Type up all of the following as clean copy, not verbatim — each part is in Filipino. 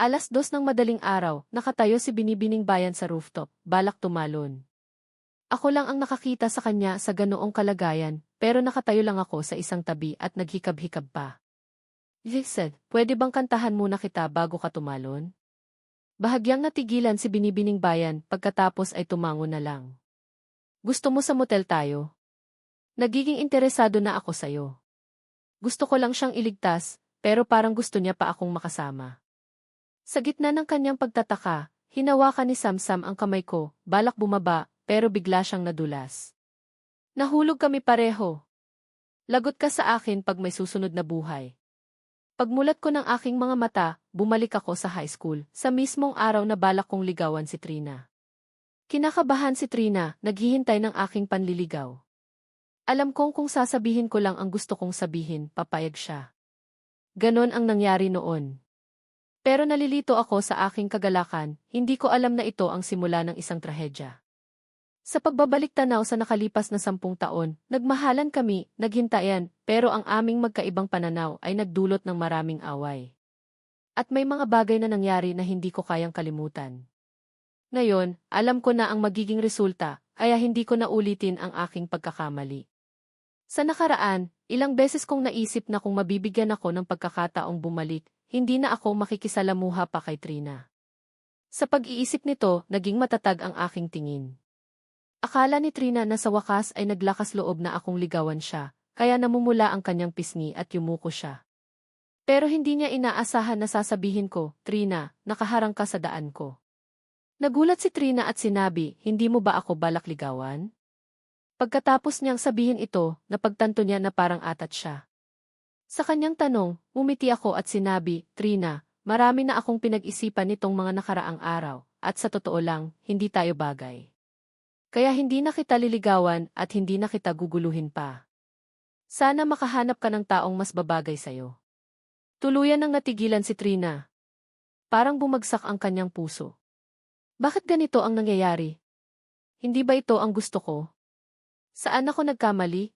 2:00 ng madaling araw, nakatayo si Binibining Bayan sa rooftop, balak tumalon. Ako lang ang nakakita sa kanya sa ganoong kalagayan, pero nakatayo lang ako sa isang tabi at naghikab-hikab pa. Listen, pwede bang kantahan muna kita bago ka tumalon? Bahagyang natigilan si Binibining Bayan pagkatapos ay tumango na lang. Gusto mo sa motel tayo? Nagiging interesado na ako sa'yo. Gusto ko lang siyang iligtas, pero parang gusto niya pa akong makasama. Sa gitna ng kanyang pagtataka, hinawakan ni Samsam ang kamay ko, balak bumaba, pero bigla siyang nadulas. Nahulog kami pareho. Lagot ka sa akin pag may susunod na buhay. Pagmulat ko ng aking mga mata, bumalik ako sa high school, sa mismong araw na balak kong ligawan si Trina. Kinakabahan si Trina, naghihintay ng aking panliligaw. Alam kong kung sasabihin ko lang ang gusto kong sabihin, papayag siya. Ganon ang nangyari noon. Pero nalilito ako sa aking kagalakan, hindi ko alam na ito ang simula ng isang trahedya. Sa pagbabalik tanaw sa nakalipas na 10 taon, nagmahalan kami, naghintayan, pero ang aming magkaibang pananaw ay nagdulot ng maraming away. At may mga bagay na nangyari na hindi ko kayang kalimutan. Ngayon, alam ko na ang magiging resulta, kaya hindi ko na ulitin ang aking pagkakamali. Sa nakaraan, ilang beses kong naisip na kung mabibigyan ako ng pagkakataong bumalik, hindi na ako makikisalamuha pa kay Trina. Sa pag-iisip nito, naging matatag ang aking tingin. Akala ni Trina na sa wakas ay naglakas loob na akong ligawan siya, kaya namumula ang kanyang pisngi at yumuko siya. Pero hindi niya inaasahan na sasabihin ko, Trina, nakaharang ka sa daan ko. Nagulat si Trina at sinabi, hindi mo ba ako balak ligawan? Pagkatapos niyang sabihin ito, napagtanto niya na parang atat siya. Sa kanyang tanong, umiti ako at sinabi, Trina, marami na akong pinag-isipan nitong mga nakaraang araw, at sa totoo lang, hindi tayo bagay. Kaya hindi na kita liligawan at hindi na kita guguluhin pa. Sana makahanap ka ng taong mas babagay sa'yo. Tuluyan nang natigilan si Trina. Parang bumagsak ang kanyang puso. Bakit ganito ang nangyayari? Hindi ba ito ang gusto ko? Saan ako nagkamali?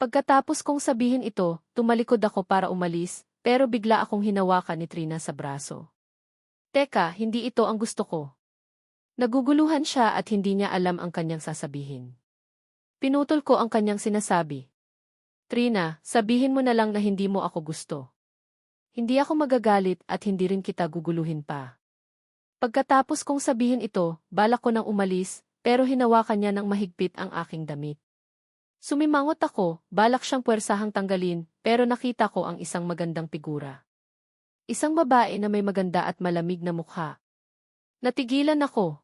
Pagkatapos kong sabihin ito, tumalikod ako para umalis, pero bigla akong hinawakan ni Trina sa braso. Teka, hindi ito ang gusto ko. Naguguluhan siya at hindi niya alam ang kanyang sasabihin. Pinutol ko ang kanyang sinasabi. Trina, sabihin mo na lang na hindi mo ako gusto. Hindi ako magagalit at hindi rin kita guguluhin pa. Pagkatapos kong sabihin ito, balak ko nang umalis, pero hinawakan niya ng mahigpit ang aking damit. Sumimangot ako, balak siyang puwersahang tanggalin, pero nakita ko ang isang magandang figura. Isang babae na may maganda at malamig na mukha. Natigilan ako.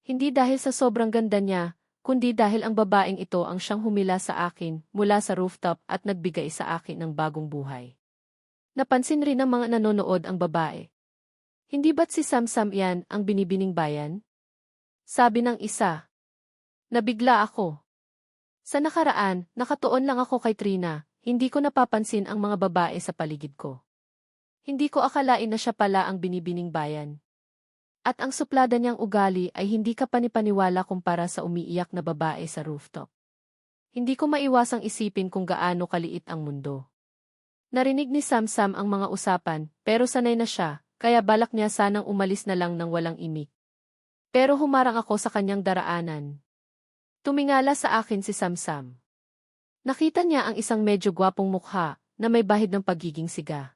Hindi dahil sa sobrang ganda niya, kundi dahil ang babaeng ito ang siyang humila sa akin mula sa rooftop at nagbigay sa akin ng bagong buhay. Napansin rin ng mga nanonood ang babae. Hindi ba't si Samsam yan ang Binibining Bayan? Sabi ng isa. Nabigla ako. Sa nakaraan, nakatuon lang ako kay Trina, hindi ko napapansin ang mga babae sa paligid ko. Hindi ko akalain na siya pala ang Binibining Bayan. At ang suplada niyang ugali ay hindi ka panipaniwala kumpara sa umiiyak na babae sa rooftop. Hindi ko maiwasang isipin kung gaano kaliit ang mundo. Narinig ni Samsam ang mga usapan, pero sanay na siya, kaya balak niya sanang umalis na lang ng walang imik. Pero humarang ako sa kanyang daraanan. Tumingala sa akin si Samsam. Nakita niya ang isang medyo gwapong mukha na may bahid ng pagiging siga.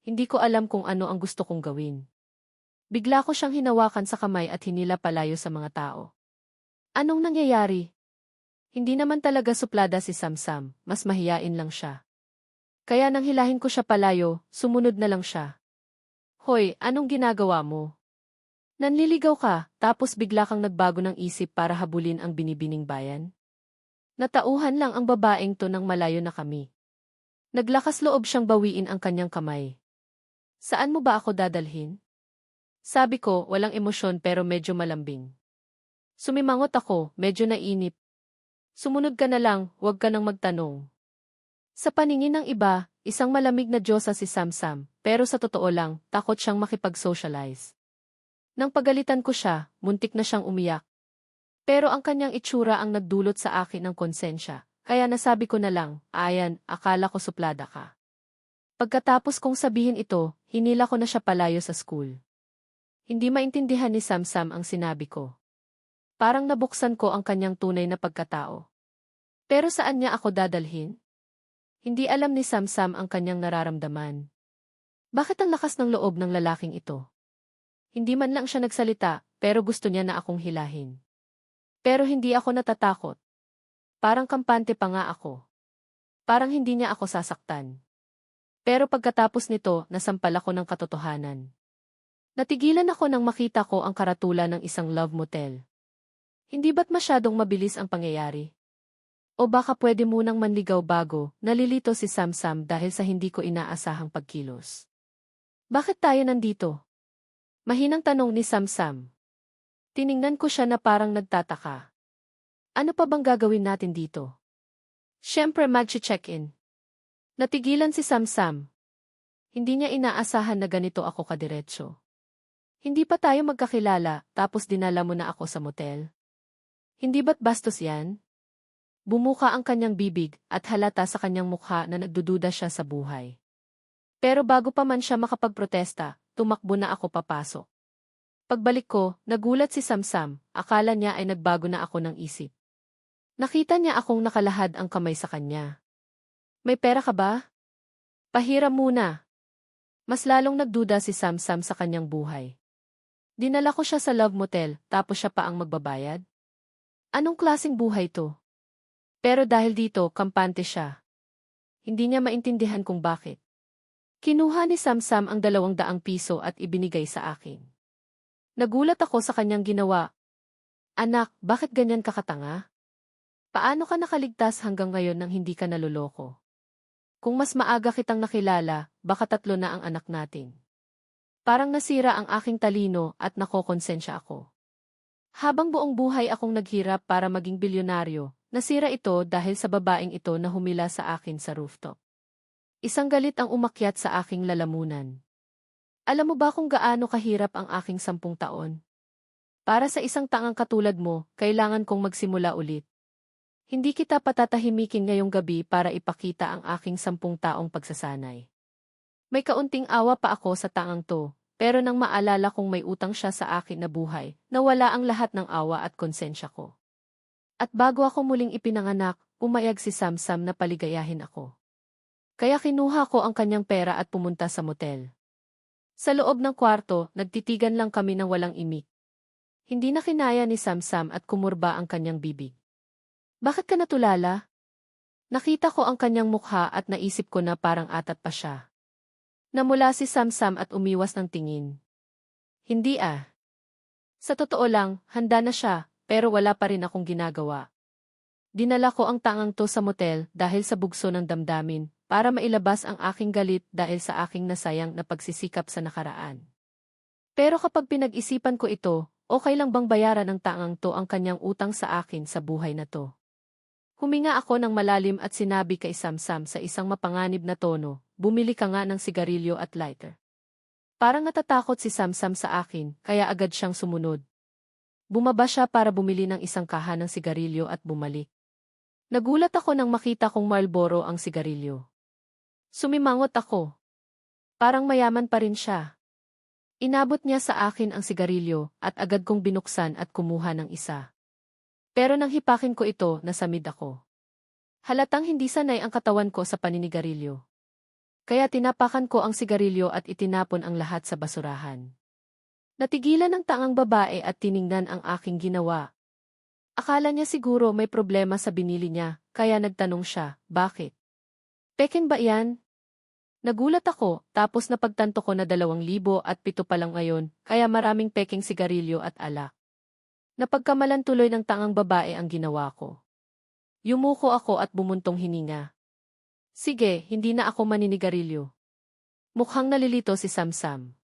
Hindi ko alam kung ano ang gusto kong gawin. Bigla ko siyang hinawakan sa kamay at hinila palayo sa mga tao. Anong nangyayari? Hindi naman talaga suplada si Samsam, mas mahiyain lang siya. Kaya nang hilahin ko siya palayo, sumunod na lang siya. Hoy, anong ginagawa mo? Nanliligaw ka, tapos bigla kang nagbago ng isip para habulin ang Binibining Bayan? Natauhan lang ang babaeng to nang malayo na kami. Naglakas loob siyang bawiin ang kanyang kamay. Saan mo ba ako dadalhin? Sabi ko, walang emosyon pero medyo malambing. Sumimangot ako, medyo nainip. Sumunod ka na lang, huwag ka nang magtanong. Sa paningin ng iba, isang malamig na diyosa si Samsam, pero sa totoo lang, takot siyang makipag-socialize. Nang pagalitan ko siya, muntik na siyang umiyak. Pero ang kanyang itsura ang nagdulot sa akin ng konsensya, kaya nasabi ko na lang, Ayan, akala ko suplada ka. Pagkatapos kong sabihin ito, hinila ko na siya palayo sa school. Hindi maintindihan ni Samsam ang sinabi ko. Parang nabuksan ko ang kanyang tunay na pagkatao. Pero saan niya ako dadalhin? Hindi alam ni Samsam ang kanyang nararamdaman. Bakit ang lakas ng loob ng lalaking ito? Hindi man lang siya nagsalita, pero gusto niya na akong hilahin. Pero hindi ako natatakot. Parang kampante pa nga ako. Parang hindi niya ako sasaktan. Pero pagkatapos nito, nasampal ako ng katotohanan. Natigilan ako nang makita ko ang karatula ng isang love motel. Hindi ba't masyadong mabilis ang pangyayari? O baka pwede munang manligaw bago, nalilito si Samsam dahil sa hindi ko inaasahang pagkilos. Bakit tayo nandito? Mahinang tanong ni Samsam. Tiningnan ko siya na parang nagtataka. Ano pa bang gagawin natin dito? Siyempre mag-check-in. Natigilan si Samsam. Hindi niya inaasahan na ganito ako kadiretso. Hindi pa tayo magkakilala, tapos dinala mo na ako sa motel? Hindi ba't bastos yan? Bumuka ang kanyang bibig at halata sa kanyang mukha na nagdududa siya sa buhay. Pero bago pa man siya makapagprotesta, tumakbo na ako papasok. Pagbalik ko, nagulat si Samsam, akala niya ay nagbago na ako ng isip. Nakita niya akong nakalahad ang kamay sa kanya. May pera ka ba? Pahiram muna. Mas lalong nagduda si Samsam sa kanyang buhay. Dinala ko siya sa love motel, tapos siya pa ang magbabayad? Anong klaseng buhay to? Pero dahil dito, kampante siya. Hindi niya maintindihan kung bakit. Kinuha ni Samsam ang 200 piso at ibinigay sa akin. Nagulat ako sa kanyang ginawa. Anak, bakit ganyan ka katanga? Paano ka nakaligtas hanggang ngayon nang hindi ka naluloko? Kung mas maaga kitang nakilala, baka 3 na ang anak natin. Parang nasira ang aking talino at nakokonsensya ako. Habang buong buhay akong naghirap para maging bilyonaryo, nasira ito dahil sa babaeng ito na humila sa akin sa rooftop. Isang galit ang umakyat sa aking lalamunan. Alam mo ba kung gaano kahirap ang aking 10 taon? Para sa isang tangang katulad mo, kailangan kong magsimula ulit. Hindi kita patatahimikin ngayong gabi para ipakita ang aking 10 taong pagsasanay. May kaunting awa pa ako sa tangang to, pero nang maalala kong may utang siya sa akin na buhay, nawala ang lahat ng awa at konsensya ko. At bago ako muling ipinanganak, pumayag si Samsam na paligayahin ako. Kaya kinuha ko ang kanyang pera at pumunta sa motel. Sa loob ng kwarto, nagtitigan lang kami ng walang imik. Hindi na kinaya ni Samsam at kumurba ang kanyang bibig. Bakit ka natulala? Nakita ko ang kanyang mukha at naisip ko na parang atat pa siya. Namula si Samsam at umiwas ng tingin. Hindi ah. Sa totoo lang, handa na siya, pero wala pa rin akong ginagawa. Dinala ko ang tangang to sa motel dahil sa bugso ng damdamin, para mailabas ang aking galit dahil sa aking nasayang na pagsisikap sa nakaraan. Pero kapag pinag-isipan ko ito, okay lang bang bayaran ng tangang to ang kanyang utang sa akin sa buhay na to? Huminga ako ng malalim at sinabi kay Samsam sa isang mapanganib na tono, bumili ka nga ng sigarilyo at lighter. Parang natatakot si Samsam sa akin, kaya agad siyang sumunod. Bumaba siya para bumili ng isang kaha ng sigarilyo at bumalik. Nagulat ako nang makita kong Marlboro ang sigarilyo. Sumimangot ako. Parang mayaman pa rin siya. Inabot niya sa akin ang sigarilyo at agad kong binuksan at kumuha ng isa. Pero nang hipakin ko ito, nasamid ako. Halatang hindi sanay ang katawan ko sa paninigarilyo. Kaya tinapakan ko ang sigarilyo at itinapon ang lahat sa basurahan. Natigilan ang tangang babae at tiningnan ang aking ginawa. Akala niya siguro may problema sa binili niya, kaya nagtanong siya, bakit? Peking ba yan? Nagulat ako, tapos napagtanto ko na 2,007 pa lang ngayon, kaya maraming peking sigarilyo at alak. Napagkamalan tuloy ng tangang babae ang ginawa ko. Yumuko ako at bumuntong hininga. Sige, hindi na ako maninigarilyo. Mukhang nalilito si Samsam.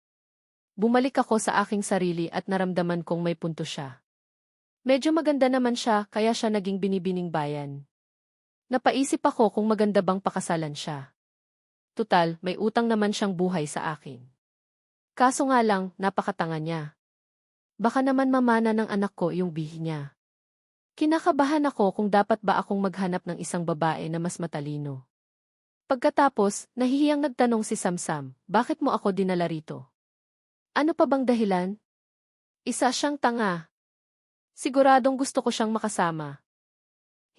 Bumalik ako sa aking sarili at naramdaman kong may punto siya. Medyo maganda naman siya, kaya siya naging binibining bayan. Napaisip ako kung maganda bang pakasalan siya. Tutal, may utang naman siyang buhay sa akin. Kaso nga lang, napakatanga niya. Baka naman mamana ng anak ko yung bihi niya. Kinakabahan ako kung dapat ba akong maghanap ng isang babae na mas matalino. Pagkatapos, nahihiyang nagtanong si Samsam, bakit mo ako dinala rito? Ano pa bang dahilan? Isa siyang tanga. Siguradong gusto ko siyang makasama.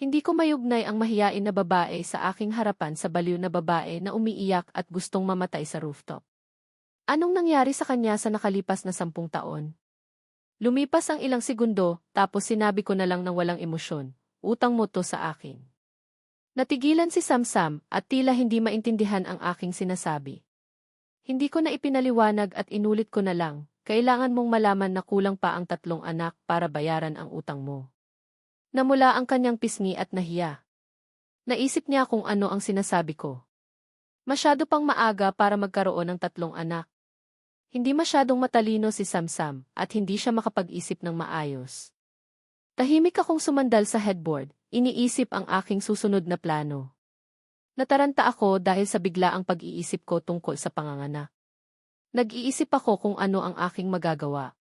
Hindi ko mayugnay ang mahiyain na babae sa aking harapan sa baliw na babae na umiiyak at gustong mamatay sa rooftop. Anong nangyari sa kanya sa nakalipas na 10 taon? Lumipas ang ilang segundo, tapos sinabi ko na lang ng walang emosyon, utang mo to sa akin. Natigilan si Samsam at tila hindi maintindihan ang aking sinasabi. Hindi ko na ipinaliwanag at inulit ko na lang, kailangan mong malaman na kulang pa ang 3 anak para bayaran ang utang mo. Namula ang kanyang pisngi at nahiya. Naisip niya kung ano ang sinasabi ko. Masyado pang maaga para magkaroon ng 3 anak. Hindi masyadong matalino si Samsam at hindi siya makapag-isip ng maayos. Tahimik akong sumandal sa headboard, iniisip ang aking susunod na plano. Nataranta ako dahil sa biglaang pag-iisip ko tungkol sa panganganak. Nag-iisip ako kung ano ang aking magagawa.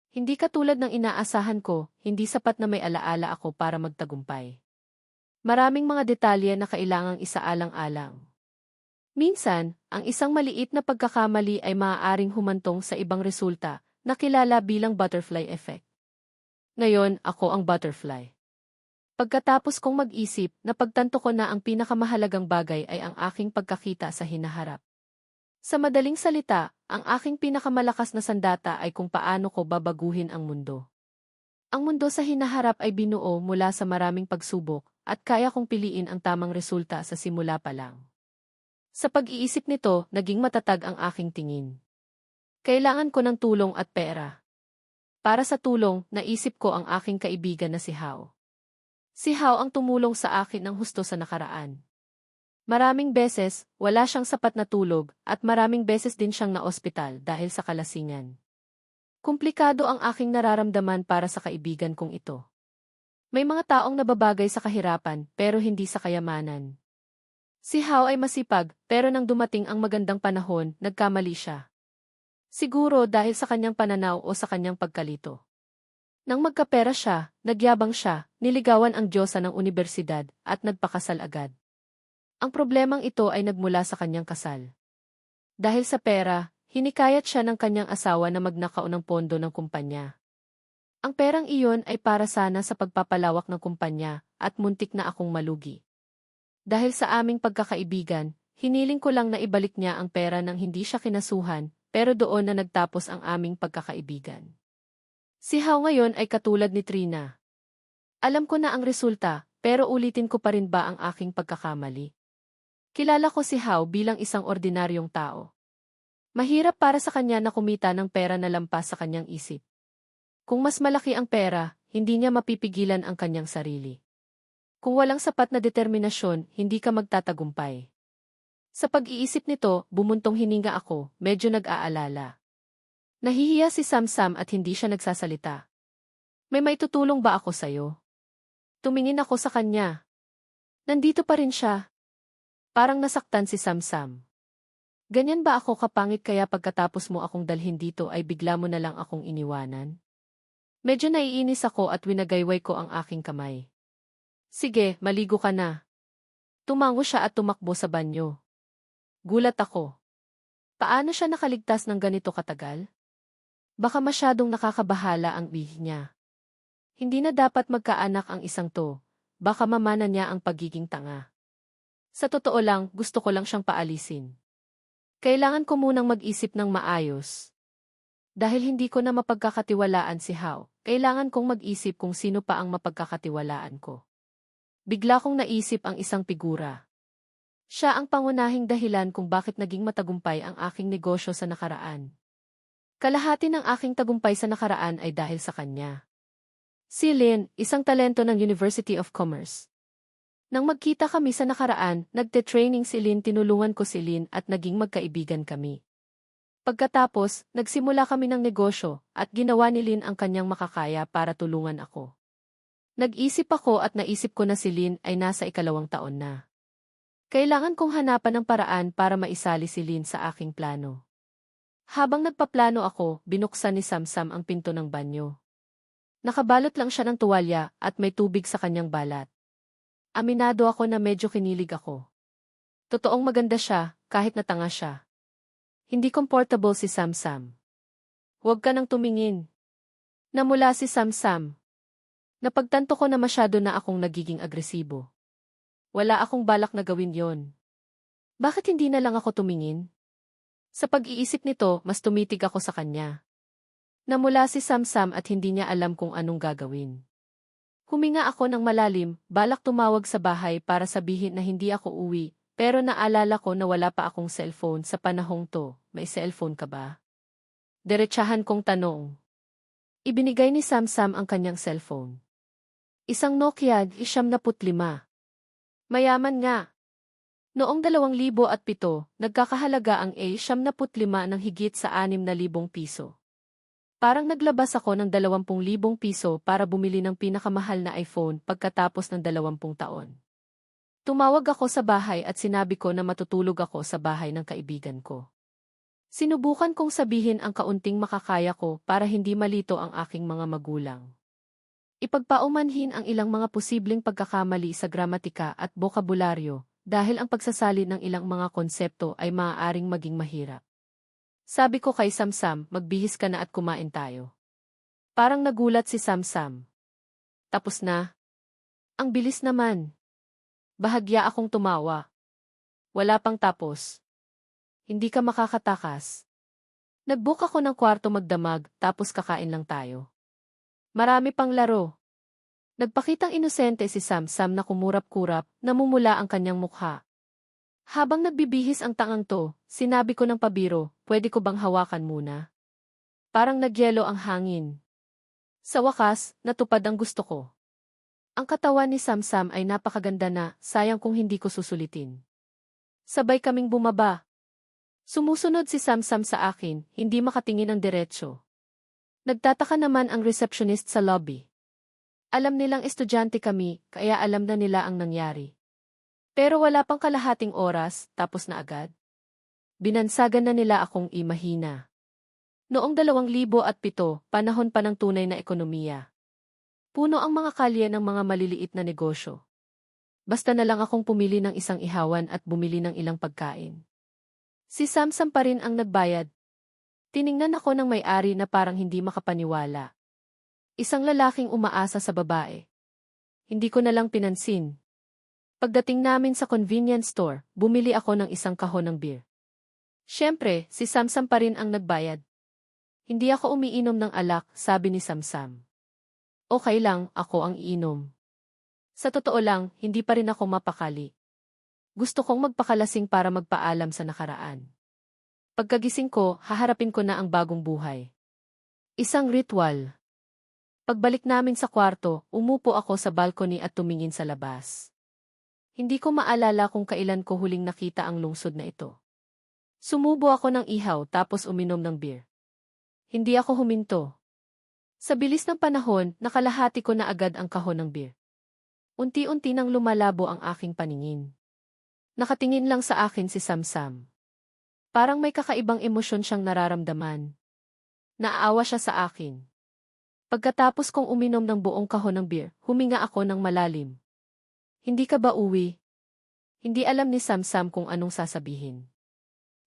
Hindi katulad ng inaasahan ko, hindi sapat na may alaala ako para magtagumpay. Maraming mga detalye na kailangang isaalang-alang. Minsan, ang isang maliit na pagkakamali ay maaaring humantong sa ibang resulta na kilala bilang butterfly effect. Ngayon, ako ang butterfly. Pagkatapos kong mag-isip, napagtanto ko na ang pinakamahalagang bagay ay ang aking pagkakita sa hinaharap. Sa madaling salita, ang aking pinakamalakas na sandata ay kung paano ko babaguhin ang mundo. Ang mundo sa hinaharap ay binuo mula sa maraming pagsubok at kaya kong piliin ang tamang resulta sa simula pa lang. Sa pag-iisip nito, naging matatag ang aking tingin. Kailangan ko ng tulong at pera. Para sa tulong, naisip ko ang aking kaibigan na si Hao. Si Hao ang tumulong sa akin ng husto sa nakaraan. Maraming beses, wala siyang sapat na tulog at maraming beses din siyang naospital dahil sa kalasingan. Komplikado ang aking nararamdaman para sa kaibigan kong ito. May mga taong nababagay sa kahirapan pero hindi sa kayamanan. Si Hao ay masipag pero nang dumating ang magandang panahon, nagkamali siya. Siguro dahil sa kanyang pananaw o sa kanyang pagkalito. Nang magkapera siya, nagyabang siya, niligawan ang diyosa ng unibersidad at nagpakasal agad. Ang problemang ito ay nagmula sa kanyang kasal. Dahil sa pera, hinikayat siya ng kanyang asawa na magnakaw ng pondo ng kumpanya. Ang perang iyon ay para sana sa pagpapalawak ng kumpanya at muntik na akong malugi. Dahil sa aming pagkakaibigan, hiniling ko lang na ibalik niya ang pera nang hindi siya kinasuhan, pero doon na nagtapos ang aming pagkakaibigan. Si Hao ngayon ay katulad ni Trina. Alam ko na ang resulta, pero ulitin ko pa rin ba ang aking pagkakamali? Kilala ko si Hao bilang isang ordinaryong tao. Mahirap para sa kanya na kumita ng pera na lampas sa kanyang isip. Kung mas malaki ang pera, hindi niya mapipigilan ang kanyang sarili. Kung walang sapat na determinasyon, hindi ka magtatagumpay. Sa pag-iisip nito, bumuntong hininga ako, medyo nag-aalala. Nahihiya si Samsam at hindi siya nagsasalita. May maitutulong ba ako sa'yo? Tumingin ako sa kanya. Nandito pa rin siya. Parang nasaktan si Samsam. Ganyan ba ako kapangit kaya pagkatapos mo akong dalhin dito ay bigla mo na lang akong iniwanan? Medyo naiinis ako at winagayway ko ang aking kamay. Sige, maligo ka na. Tumango siya at tumakbo sa banyo. Gulat ako. Paano siya nakaligtas ng ganito katagal? Baka masyadong nakakabahala ang ihi niya. Hindi na dapat magkaanak ang isang to. Baka mamana niya ang pagiging tanga. Sa totoo lang, gusto ko lang siyang paalisin. Kailangan ko munang mag-isip ng maayos. Dahil hindi ko na mapagkakatiwalaan si Hao, kailangan kong mag-isip kung sino pa ang mapagkakatiwalaan ko. Bigla kong naisip ang isang figura. Siya ang pangunahing dahilan kung bakit naging matagumpay ang aking negosyo sa nakaraan. Kalahati ng aking tagumpay sa nakaraan ay dahil sa kanya. Si Lin, isang talento ng University of Commerce. Nang magkita kami sa nakaraan, nagte-training si Lin, tinulungan ko si Lin at naging magkaibigan kami. Pagkatapos, nagsimula kami ng negosyo at ginawa ni Lin ang kanyang makakaya para tulungan ako. Nag-isip ako at naisip ko na si Lin ay nasa 2 taon na. Kailangan kong hanapan ng paraan para maisali si Lin sa aking plano. Habang nagpaplano ako, binuksan ni Samsam ang pinto ng banyo. Nakabalot lang siya ng tuwalya at may tubig sa kanyang balat. Aminado ako na medyo kinilig ako. Totoong maganda siya, kahit na tanga siya. Hindi comfortable si Samsam. Huwag ka nang tumingin. Namula si Samsam. Napagtanto ko na masyado na akong nagiging agresibo. Wala akong balak na gawin yon. Bakit hindi na lang ako tumingin? Sa pag-iisip nito, mas tumitig ako sa kanya. Namula si Samsam at hindi niya alam kung anong gagawin. Huminga ako ng malalim, balak tumawag sa bahay para sabihin na hindi ako uwi, pero naalala ko na wala pa akong cellphone sa panahong to. May cellphone ka ba? Diretsahan kong tanong. Ibinigay ni Samsam ang kanyang cellphone. Isang Nokia 95. Mayaman nga. Noong 2007, nagkakahalaga ang A75 ng higit sa 6,000 piso. Parang naglabas ako ng 20,000 piso para bumili ng pinakamahal na iPhone pagkatapos ng 20 taon. Tumawag ako sa bahay at sinabi ko na matutulog ako sa bahay ng kaibigan ko. Sinubukan kong sabihin ang kaunting makakaya ko para hindi malito ang aking mga magulang. Ipagpaumanhin ang ilang mga posibleng pagkakamali sa gramatika at bokabularyo dahil ang pagsasalin ng ilang mga konsepto ay maaaring maging mahirap. Sabi ko kay Samsam, magbihis ka na at kumain tayo. Parang nagulat si Samsam. Tapos na? Ang bilis naman. Bahagya akong tumawa. Wala pang tapos. Hindi ka makakatakas. Nag-book ako ng kwarto magdamag, tapos kakain lang tayo. Marami pang laro. Nagpakitang inosente si Samsam na kumurap-kurap, namumula ang kanyang mukha. Habang nagbibihis ang tangang to, sinabi ko ng pabiro, pwede ko bang hawakan muna? Parang nagyelo ang hangin. Sa wakas, natupad ang gusto ko. Ang katawan ni Samsam ay napakaganda na, sayang kung hindi ko susulitin. Sabay kaming bumaba. Sumusunod si Samsam sa akin, hindi makatingin ang diretsyo. Nagtataka naman ang receptionist sa lobby. Alam nilang estudyante kami, kaya alam na nila ang nangyari. Pero wala pang kalahating oras, tapos na agad. Binansagan na nila akong imahina. Noong 2007, panahon pa ng tunay na ekonomiya. Puno ang mga kalye ng mga maliliit na negosyo. Basta na lang akong pumili ng isang ihawan at bumili ng ilang pagkain. Si Samsam pa rin ang nagbayad. Tiningnan ako ng may-ari na parang hindi makapaniwala. Isang lalaking umaasa sa babae. Hindi ko na lang pinansin. Pagdating namin sa convenience store, bumili ako ng isang kahon ng beer. Siyempre, si Samsam pa rin ang nagbayad. Hindi ako umiinom ng alak, sabi ni Samsam. Okay lang, ako ang iinom. Sa totoo lang, hindi pa rin ako mapakali. Gusto kong magpakalasing para magpaalam sa nakaraan. Pagkagising ko, haharapin ko na ang bagong buhay. Isang ritual. Pagbalik namin sa kwarto, umupo ako sa balcony at tumingin sa labas. Hindi ko maalala kung kailan ko huling nakita ang lungsod na ito. Sumubo ako ng ihaw tapos uminom ng beer. Hindi ako huminto. Sa bilis ng panahon, nakalahati ko na agad ang kahon ng beer. Unti-unti nang lumalabo ang aking paningin. Nakatingin lang sa akin si Samsam. Parang may kakaibang emosyon siyang nararamdaman. Naaawa siya sa akin. Pagkatapos kong uminom ng buong kahon ng beer, huminga ako ng malalim. Hindi ka ba uwi? Hindi alam ni Samsam kung anong sasabihin.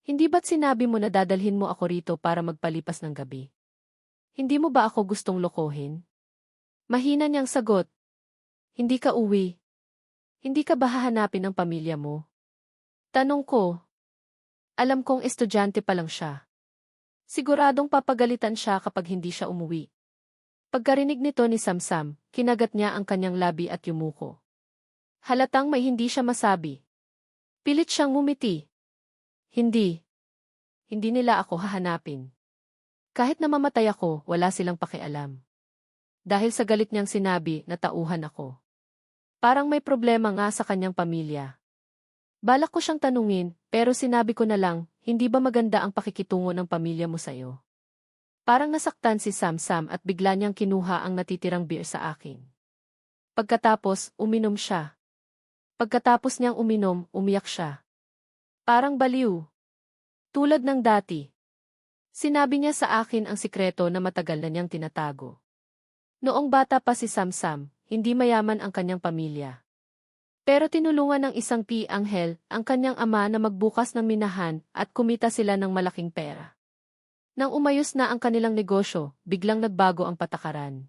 Hindi ba't sinabi mo na dadalhin mo ako rito para magpalipas ng gabi? Hindi mo ba ako gustong lokohin? Mahina niyang sagot. Hindi ka uwi. Hindi ka ba hahanapin ng pamilya mo? Tanong ko. Alam kong estudyante pa lang siya. Siguradong papagalitan siya kapag hindi siya umuwi. Pagkarinig nito ni Samsam, kinagat niya ang kanyang labi at yumuko. Halatang may hindi siya masabi. Pilit siyang ngumiti. Hindi. Hindi nila ako hahanapin. Kahit na mamatay ako, wala silang pakialam. Dahil sa galit niyang sinabi, natauhan ako. Parang may problema nga sa kanyang pamilya. Balak ko siyang tanungin, pero sinabi ko na lang, hindi ba maganda ang pakikitungo ng pamilya mo sa'yo? Parang nasaktan si Samsam at bigla niyang kinuha ang natitirang beer sa akin. Pagkatapos, uminom siya. Pagkatapos niyang uminom, umiyak siya. Parang baliw. Tulad ng dati. Sinabi niya sa akin ang sikreto na matagal na niyang tinatago. Noong bata pa si Samsam, hindi mayaman ang kanyang pamilya. Pero tinulungan ng isang anghel ang kanyang ama na magbukas ng minahan at kumita sila ng malaking pera. Nang umayos na ang kanilang negosyo, biglang nagbago ang patakaran.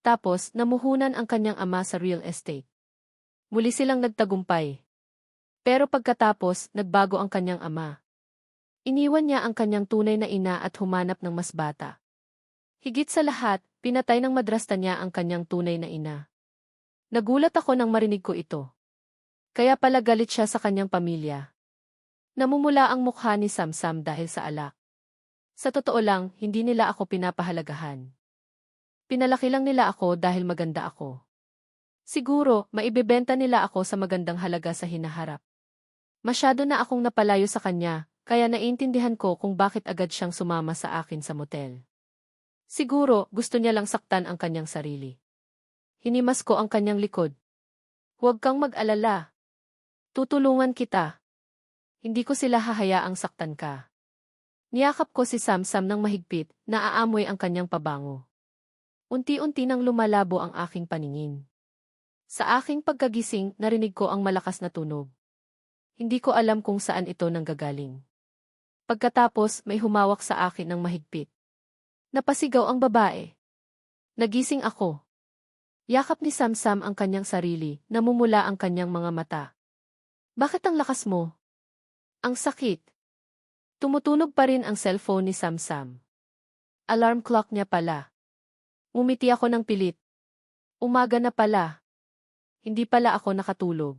Tapos, namuhunan ang kanyang ama sa real estate. Muli silang nagtagumpay. Pero pagkatapos, nagbago ang kanyang ama. Iniwan niya ang kanyang tunay na ina at humanap ng mas bata. Higit sa lahat, pinatay ng madrasta niya ang kanyang tunay na ina. Nagulat ako nang marinig ko ito. Kaya pala galit siya sa kanyang pamilya. Namumula ang mukha ni Samsam dahil sa alak. Sa totoo lang, hindi nila ako pinapahalagahan. Pinalaki lang nila ako dahil maganda ako. Siguro, maibebenta nila ako sa magandang halaga sa hinaharap. Masyado na akong napalayo sa kanya, kaya naiintindihan ko kung bakit agad siyang sumama sa akin sa motel. Siguro, gusto niya lang saktan ang kanyang sarili. Hinimas ko ang kanyang likod. Huwag kang mag-alala. Tutulungan kita. Hindi ko sila hahayaang saktan ka. Niyakap ko si Samsam ng mahigpit, naaamoy ang kanyang pabango. Unti-unti nang lumalabo ang aking paningin. Sa aking pagkagising, narinig ko ang malakas na tunog. Hindi ko alam kung saan ito nanggagaling. Pagkatapos, may humawak sa akin ng mahigpit. Napasigaw ang babae. Nagising ako. Yakap ni Samsam ang kanyang sarili, namumula ang kanyang mga mata. Bakit ang lakas mo? Ang sakit. Tumutunog pa rin ang cellphone ni Samsam. Alarm clock niya pala. Umiti ako ng pilit. Umaga na pala. Hindi pala ako nakatulog.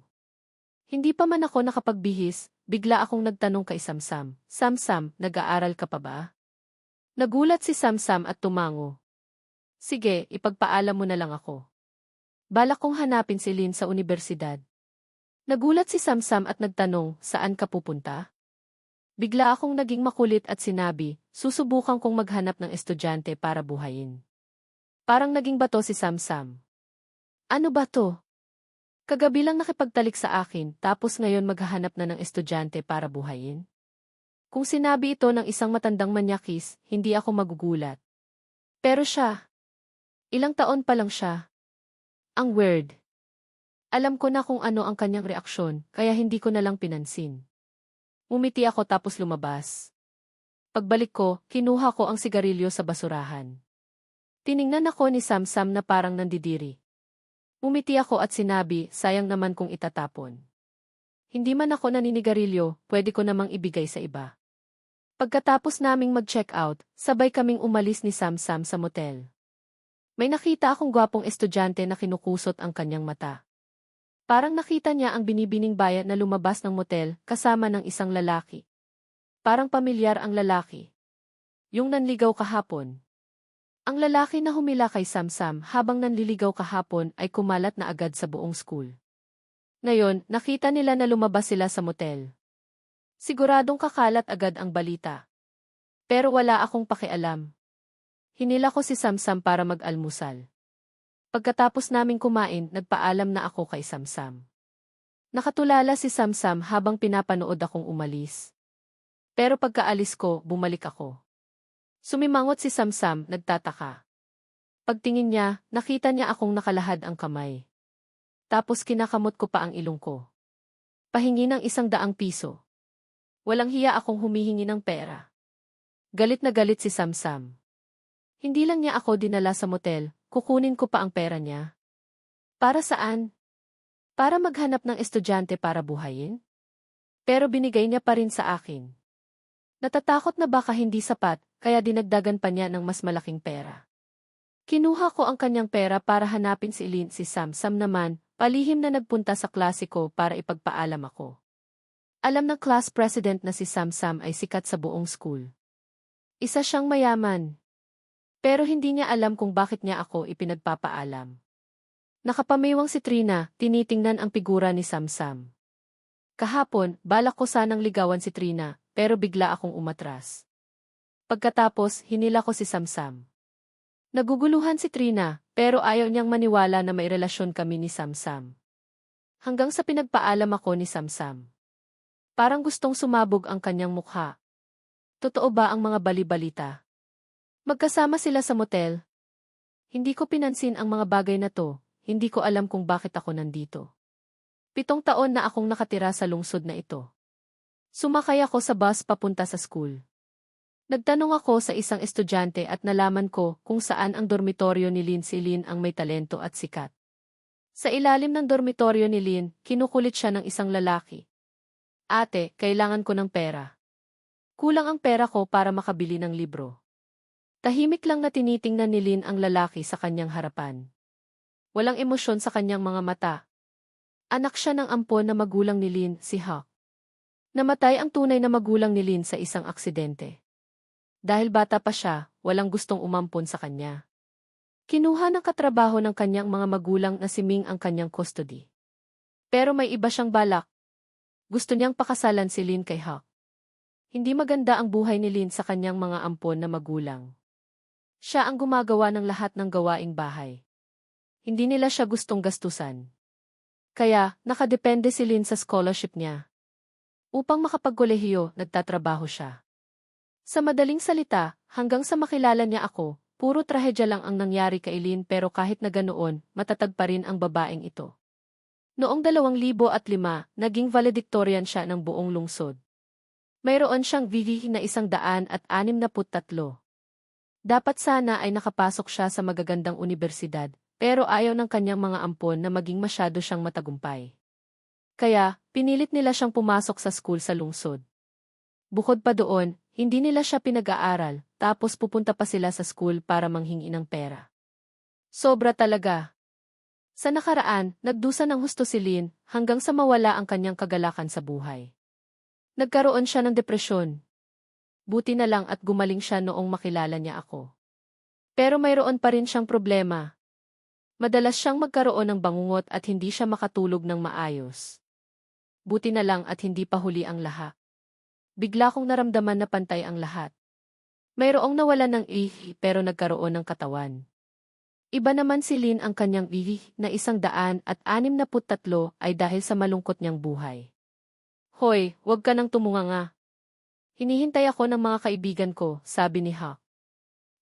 Hindi pa man ako nakapagbihis, bigla akong nagtanong kay Samsam, Samsam, nag-aaral ka pa ba? Nagulat si Samsam at tumango. Sige, ipagpaalam mo na lang ako. Balak kong hanapin si Lynn sa universidad. Nagulat si Samsam at nagtanong, saan ka pupunta? Bigla akong naging makulit at sinabi, susubukan kong maghanap ng estudyante para buhayin. Parang naging bato si Samsam. Ano ba to? Kagabi lang nakipagtalik sa akin tapos ngayon maghahanap na ng estudyante para buhayin? Kung sinabi ito ng isang matandang manyakis, hindi ako magugulat. Pero siya, ilang taon pa lang siya. Ang weird. Alam ko na kung ano ang kanyang reaksyon, kaya hindi ko na lang pinansin. Umiti ako tapos lumabas. Pagbalik ko, kinuha ko ang sigarilyo sa basurahan. Tiningnan ako ni Samsam na parang nandidiri. Umiti ako at sinabi, sayang naman kung itatapon. Hindi man ako naninigarilyo, pwede ko namang ibigay sa iba. Pagkatapos naming mag-check out, sabay kaming umalis ni Samsam sa motel. May nakita akong gwapong estudyante na kinukusot ang kanyang mata. Parang nakita niya ang binibining bayan na lumabas ng motel kasama ng isang lalaki. Parang pamilyar ang lalaki. Yung nanligaw kahapon. Ang lalaki na humila kay Samsam habang nanliligaw kahapon ay kumalat na agad sa buong school. Ngayon, nakita nila na lumabas sila sa motel. Siguradong kakalat agad ang balita. Pero wala akong pakialam. Hinila ko si Samsam para mag-almusal. Pagkatapos naming kumain, nagpaalam na ako kay Samsam. Nakatulala si Samsam habang pinapanood akong umalis. Pero pagkaalis ko, bumalik ako. Sumimangot si Samsam, nagtataka. Pagtingin niya, nakita niya akong nakalahad ang kamay. Tapos kinakamot ko pa ang ilong ko. Pahingi ng 100 piso. Walang hiya akong humihingi ng pera. Galit na galit si Samsam. Hindi lang niya ako dinala sa motel, kukunin ko pa ang pera niya. Para saan? Para maghanap ng estudyante para buhayin? Pero binigay niya pa rin sa akin. Natatakot na baka hindi sapat, kaya dinagdagan pa niya ng mas malaking pera. Kinuha ko ang kanyang pera para hanapin si Lynn. Si Samsam naman, palihim na nagpunta sa klase ko para ipagpaalam ako. Alam ng class president na si Samsam ay sikat sa buong school. Isa siyang mayaman. Pero hindi niya alam kung bakit niya ako ipinagpapaalam. Nakapamiwang si Trina, tinitingnan ang figura ni Samsam. Kahapon, balak ko sanang ligawan si Trina, pero bigla akong umatras. Pagkatapos, hinila ko si Samsam. Naguguluhan si Trina, pero ayaw niyang maniwala na may relasyon kami ni Samsam. Hanggang sa pinagpaalam ako ni Samsam. Parang gustong sumabog ang kanyang mukha. Totoo ba ang mga bali-balita? Magkasama sila sa motel. Hindi ko pinansin ang mga bagay na to, hindi ko alam kung bakit ako nandito. 7 taon na akong nakatira sa lungsod na ito. Sumakay ako sa bus papunta sa school. Nagtanong ako sa isang estudyante at nalaman ko kung saan ang dormitoryo ni Lynn. Si Lynn ang may talento at sikat. Sa ilalim ng dormitoryo ni Lynn, kinukulit siya ng isang lalaki. Ate, kailangan ko ng pera. Kulang ang pera ko para makabili ng libro. Tahimik lang na tinitingnan ni Lynn ang lalaki sa kanyang harapan. Walang emosyon sa kanyang mga mata. Anak siya ng ampon na magulang ni Lynn, si Hawk. Namatay ang tunay na magulang ni Lynn sa isang aksidente. Dahil bata pa siya, walang gustong umampon sa kanya. Kinuha ng katrabaho ng kanyang mga magulang na si Ming ang kanyang custody. Pero may iba siyang balak. Gusto niyang pakasalan si Lynn kay Hawk. Hindi maganda ang buhay ni Lynn sa kanyang mga ampon na magulang. Siya ang gumagawa ng lahat ng gawaing bahay. Hindi nila siya gustong gastusan. Kaya, nakadepende si Lynn sa scholarship niya. Upang makapagkolehiyo, nagtatrabaho siya. Sa madaling salita, hanggang sa makilala niya ako, puro trahedya lang ang nangyari kay Lynn, pero kahit na ganoon, matatag pa rin ang babaeng ito. Noong 2005, naging valedictorian siya ng buong lungsod. Mayroon siyang VV na 163. Dapat sana ay nakapasok siya sa magagandang universidad, pero ayaw ng kanyang mga ampon na maging masyado siyang matagumpay. Kaya, pinilit nila siyang pumasok sa school sa lungsod. Bukod pa doon, hindi nila siya pinag-aaral, tapos pupunta pa sila sa school para manghingi ng pera. Sobra talaga. Sa nakaraan, nagdusa ng husto si Lynn hanggang sa mawala ang kanyang kagalakan sa buhay. Nagkaroon siya ng depresyon. Buti na lang at gumaling siya noong makilala niya ako. Pero mayroon pa rin siyang problema. Madalas siyang magkaroon ng bangungot at hindi siya makatulog ng maayos. Buti na lang at hindi pa huli ang lahat. Bigla kong naramdaman na pantay ang lahat. Mayroong nawalan ng ihi pero nagkaroon ng katawan. Iba naman si Lynn, ang kanyang ihi na 163 ay dahil sa malungkot niyang buhay. Hoy, huwag ka nang tumunganga. Hinihintay ako ng mga kaibigan ko, sabi ni Hawk.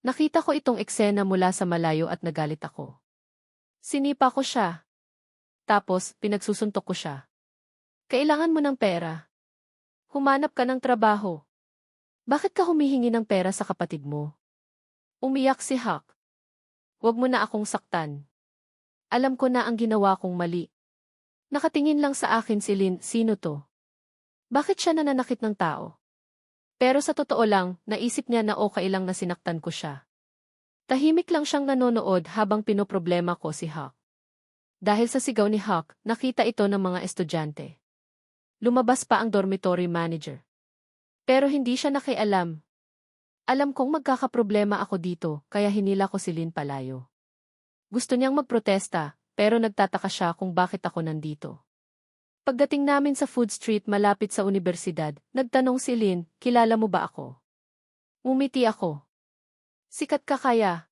Nakita ko itong eksena mula sa malayo at nagalit ako. Sinipa ko siya. Tapos, pinagsusuntok ko siya. Kailangan mo ng pera. Humanap ka ng trabaho. Bakit ka humihingi ng pera sa kapatid mo? Umiyak si Hawk. Huwag mo na akong saktan. Alam ko na ang ginawa kong mali. Nakatingin lang sa akin si Lynn, sino to? Bakit siya nananakit ng tao? Pero sa totoo lang, naisip niya na okay lang na sinaktan ko siya. Tahimik lang siyang nanonood habang pinoproblema ko si Hawk. Dahil sa sigaw ni Hawk, nakita ito ng mga estudyante. Lumabas pa ang dormitory manager. Pero hindi siya nakialam. Alam kong magkakaproblema ako dito, kaya hinila ko si Lynn palayo. Gusto niyang magprotesta, pero nagtataka siya kung bakit ako nandito. Pagdating namin sa Food Street malapit sa universidad, nagtanong si Lynn, kilala mo ba ako? Umiti ako. Sikat ka kaya?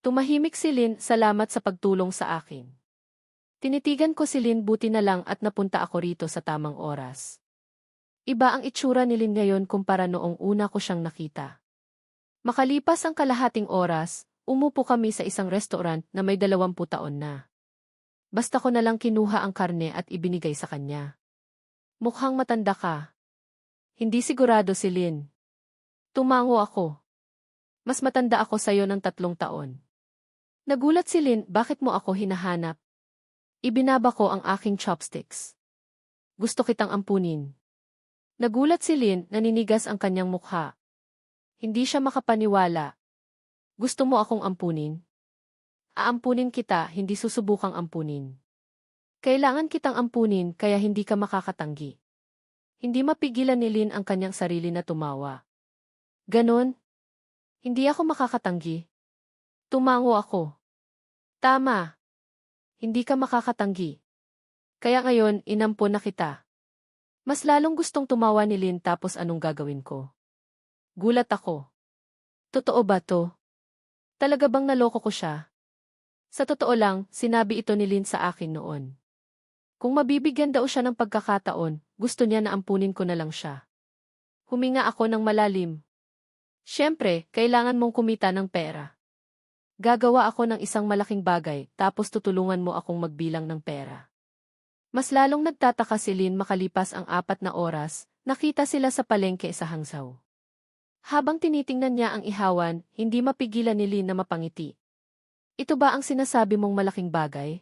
Tumahimik si Lynn, salamat sa pagtulong sa akin. Tinitigan ko si Lynn, buti na lang at napunta ako rito sa tamang oras. Iba ang itsura ni Lynn ngayon kumpara noong una ko siyang nakita. Makalipas ang kalahating oras, umupo kami sa isang restaurant na may 20 taon na. Basta ko na lang kinuha ang karne at ibinigay sa kanya. Mukhang matanda ka. Hindi sigurado si Lynn. Tumango ako. Mas matanda ako sa'yo ng 3 taon. Nagulat si Lynn, bakit mo ako hinahanap? Ibinaba ko ang aking chopsticks. Gusto kitang ampunin. Nagulat si Lynn, naninigas ang kanyang mukha. Hindi siya makapaniwala. Gusto mo akong ampunin? Aampunin kita, hindi susubukang ampunin. Kailangan kitang ampunin kaya hindi ka makakatanggi. Hindi mapigilan ni Lynn ang kanyang sarili na tumawa. Ganon? Hindi ako makakatanggi. Tumango ako. Tama. Hindi ka makakatanggi. Kaya ngayon, inampun na kita. Mas lalong gustong tumawa ni Lynn, tapos anong gagawin ko? Gulat ako. Totoo ba to? Talaga bang naloko ko siya? Sa totoo lang, sinabi ito ni Lynn sa akin noon. Kung mabibigyan daw siya ng pagkakataon, gusto niya na ampunin ko na lang siya. Huminga ako ng malalim. Siyempre, kailangan mong kumita ng pera. Gagawa ako ng isang malaking bagay, tapos tutulungan mo akong magbilang ng pera. Mas lalong nagtataka si Lin makalipas ang 4 na oras, nakita sila sa palengke sa Hangzhou. Habang tinitingnan niya ang ihawan, hindi mapigilan ni Lin na mapangiti. Ito ba ang sinasabi mong malaking bagay?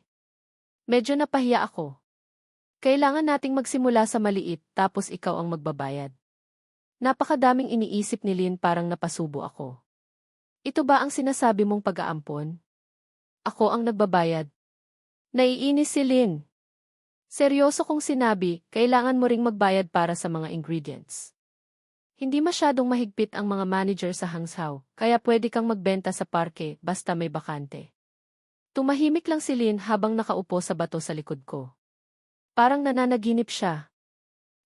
Medyo napahiya ako. Kailangan nating magsimula sa maliit tapos ikaw ang magbabayad. Napakadaming iniisip ni Lin parang napasubo ako. Ito ba ang sinasabi mong pag-aampon? Ako ang nagbabayad. Naiinis si Lin. Seryoso kong sinabi, kailangan mo ring magbayad para sa mga ingredients. Hindi masyadong mahigpit ang mga manager sa Hangzhou, kaya pwede kang magbenta sa parke basta may bakante. Tumahimik lang si Lin habang nakaupo sa bato sa likod ko. Parang nananaginip siya.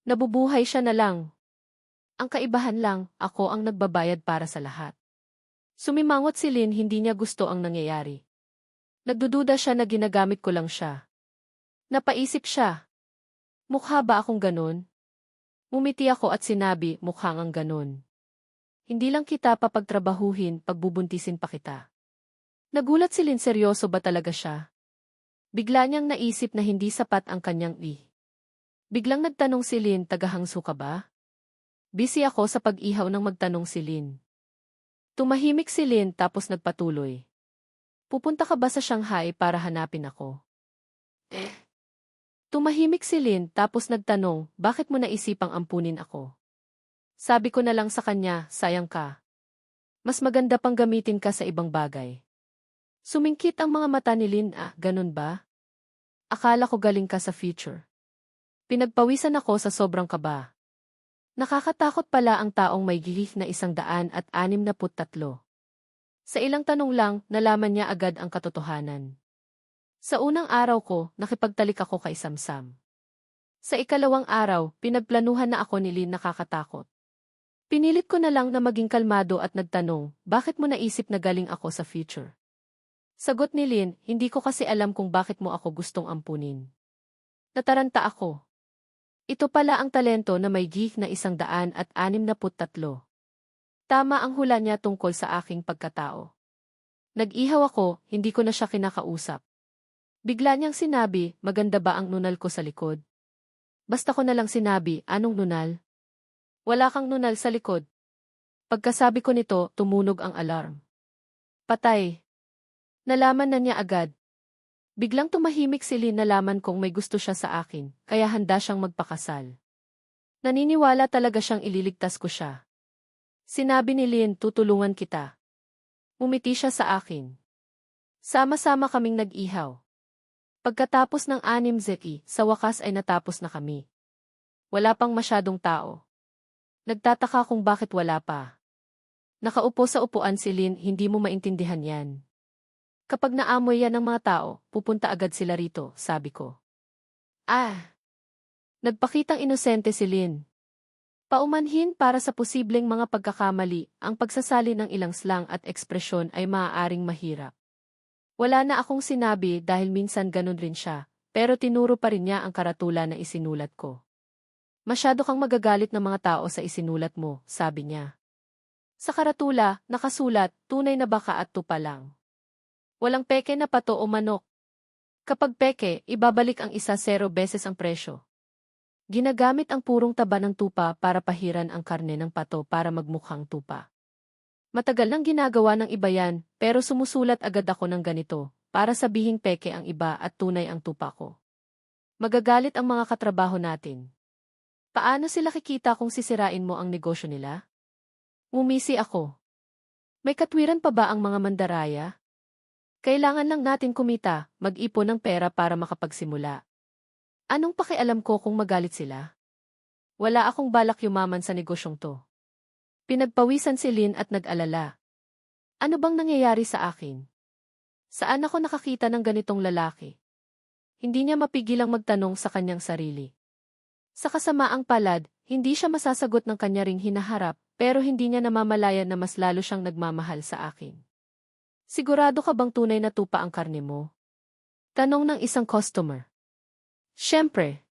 Nabubuhay siya na lang. Ang kaibahan lang, ako ang nagbabayad para sa lahat. Sumimangot si Lin, hindi niya gusto ang nangyayari. Nagdududa siya na ginagamit ko lang siya. Napaisip siya. Mukha ba akong ganun? Umiti ako at sinabi, mukhang ang ganun. Hindi lang kita papagtrabahuhin, pagbubuntisin pa kita. Nagulat si Lin, seryoso ba talaga siya? Bigla niyang naisip na hindi sapat ang kanyang Biglang nagtanong si Lin, taga-Hangzhou ka ba? Busy ako sa pag-ihaw nang magtanong si Lin. Tumahimik si Lin tapos nagpatuloy. Pupunta ka ba sa Shanghai para hanapin ako? Tumahimik si Lin tapos nagtanong, bakit mo naisipang ampunin ako? Sabi ko na lang sa kanya, sayang ka. Mas maganda pang gamitin ka sa ibang bagay. Sumingkit ang mga mata ni Lin, ganun ba? Akala ko galing ka sa future. Pinagpawisan ako sa sobrang kaba. Nakakatakot pala ang taong may gihik na 163. Sa ilang tanong lang, nalaman niya agad ang katotohanan. Sa unang araw ko, nakipagtalik ako kay Samsam. Sa ikalawang araw, pinagplanuhan na ako ni Lin, nakakatakot. Pinilit ko na lang na maging kalmado at nagtanong, bakit mo naisip na galing ako sa future? Sagot ni Lin, hindi ko kasi alam kung bakit mo ako gustong ampunin. Nataranta ako. Ito pala ang talento na may gihik na 163. Tama ang hula niya tungkol sa aking pagkatao. Nag-ihaw ako, hindi ko na siya kinakausap. Bigla niyang sinabi, maganda ba ang nunal ko sa likod? Basta ko na lang sinabi, anong nunal? Wala kang nunal sa likod. Pagkasabi ko nito, tumunog ang alarm. Patay. Nalaman na niya agad. Biglang tumahimik si Lin, nalaman kong may gusto siya sa akin, kaya handa siyang magpakasal. Naniniwala talaga siyang ililigtas ko siya. Sinabi ni Lin, tutulungan kita. Umiti siya sa akin. Sama-sama kaming nag-ihaw. Pagkatapos ng 6 zeki, sa wakas ay natapos na kami. Wala pang masyadong tao. Nagtataka kung bakit wala pa. Nakaupo sa upuan si Lin, hindi mo maintindihan yan. Kapag naamoy yan ng mga tao, pupunta agad sila rito, sabi ko. Nagpakitang inosente si Lin. Paumanhin para sa posibleng mga pagkakamali, ang pagsasali ng ilang slang at ekspresyon ay maaaring mahirap. Wala na akong sinabi dahil minsan ganun rin siya, pero tinuro pa rin niya ang karatula na isinulat ko. Masyado kang magagalit ng mga tao sa isinulat mo, sabi niya. Sa karatula, nakasulat, tunay na baka at tupa lang. Walang peke na pato o manok. Kapag peke, ibabalik ang 10 beses ang presyo. Ginagamit ang purong taba ng tupa para pahiran ang karne ng pato para magmukhang tupa. Matagal nang ginagawa ng iba yan, pero sumusulat agad ako ng ganito, para sabihing peke ang iba at tunay ang tupa ko. Magagalit ang mga katrabaho natin. Paano sila kikita kung sisirain mo ang negosyo nila? Ngumisi ako. May katwiran pa ba ang mga mandaraya? Kailangan lang natin kumita, mag-ipon ng pera para makapagsimula. Anong pakialam ko kung magalit sila? Wala akong balak yumaman sa negosyong to. Pinagpawisan si Lin at nag-alala. Ano bang nangyayari sa akin? Saan ako nakakita ng ganitong lalaki? Hindi niya mapigilang magtanong sa kanyang sarili. Sa kasamaang palad, hindi siya masasagot ng kanya ring hinaharap, pero hindi niya namamalayan na mas lalo siyang nagmamahal sa akin. Sigurado ka bang tunay na tupa ang karne mo? Tanong ng isang customer. Siyempre.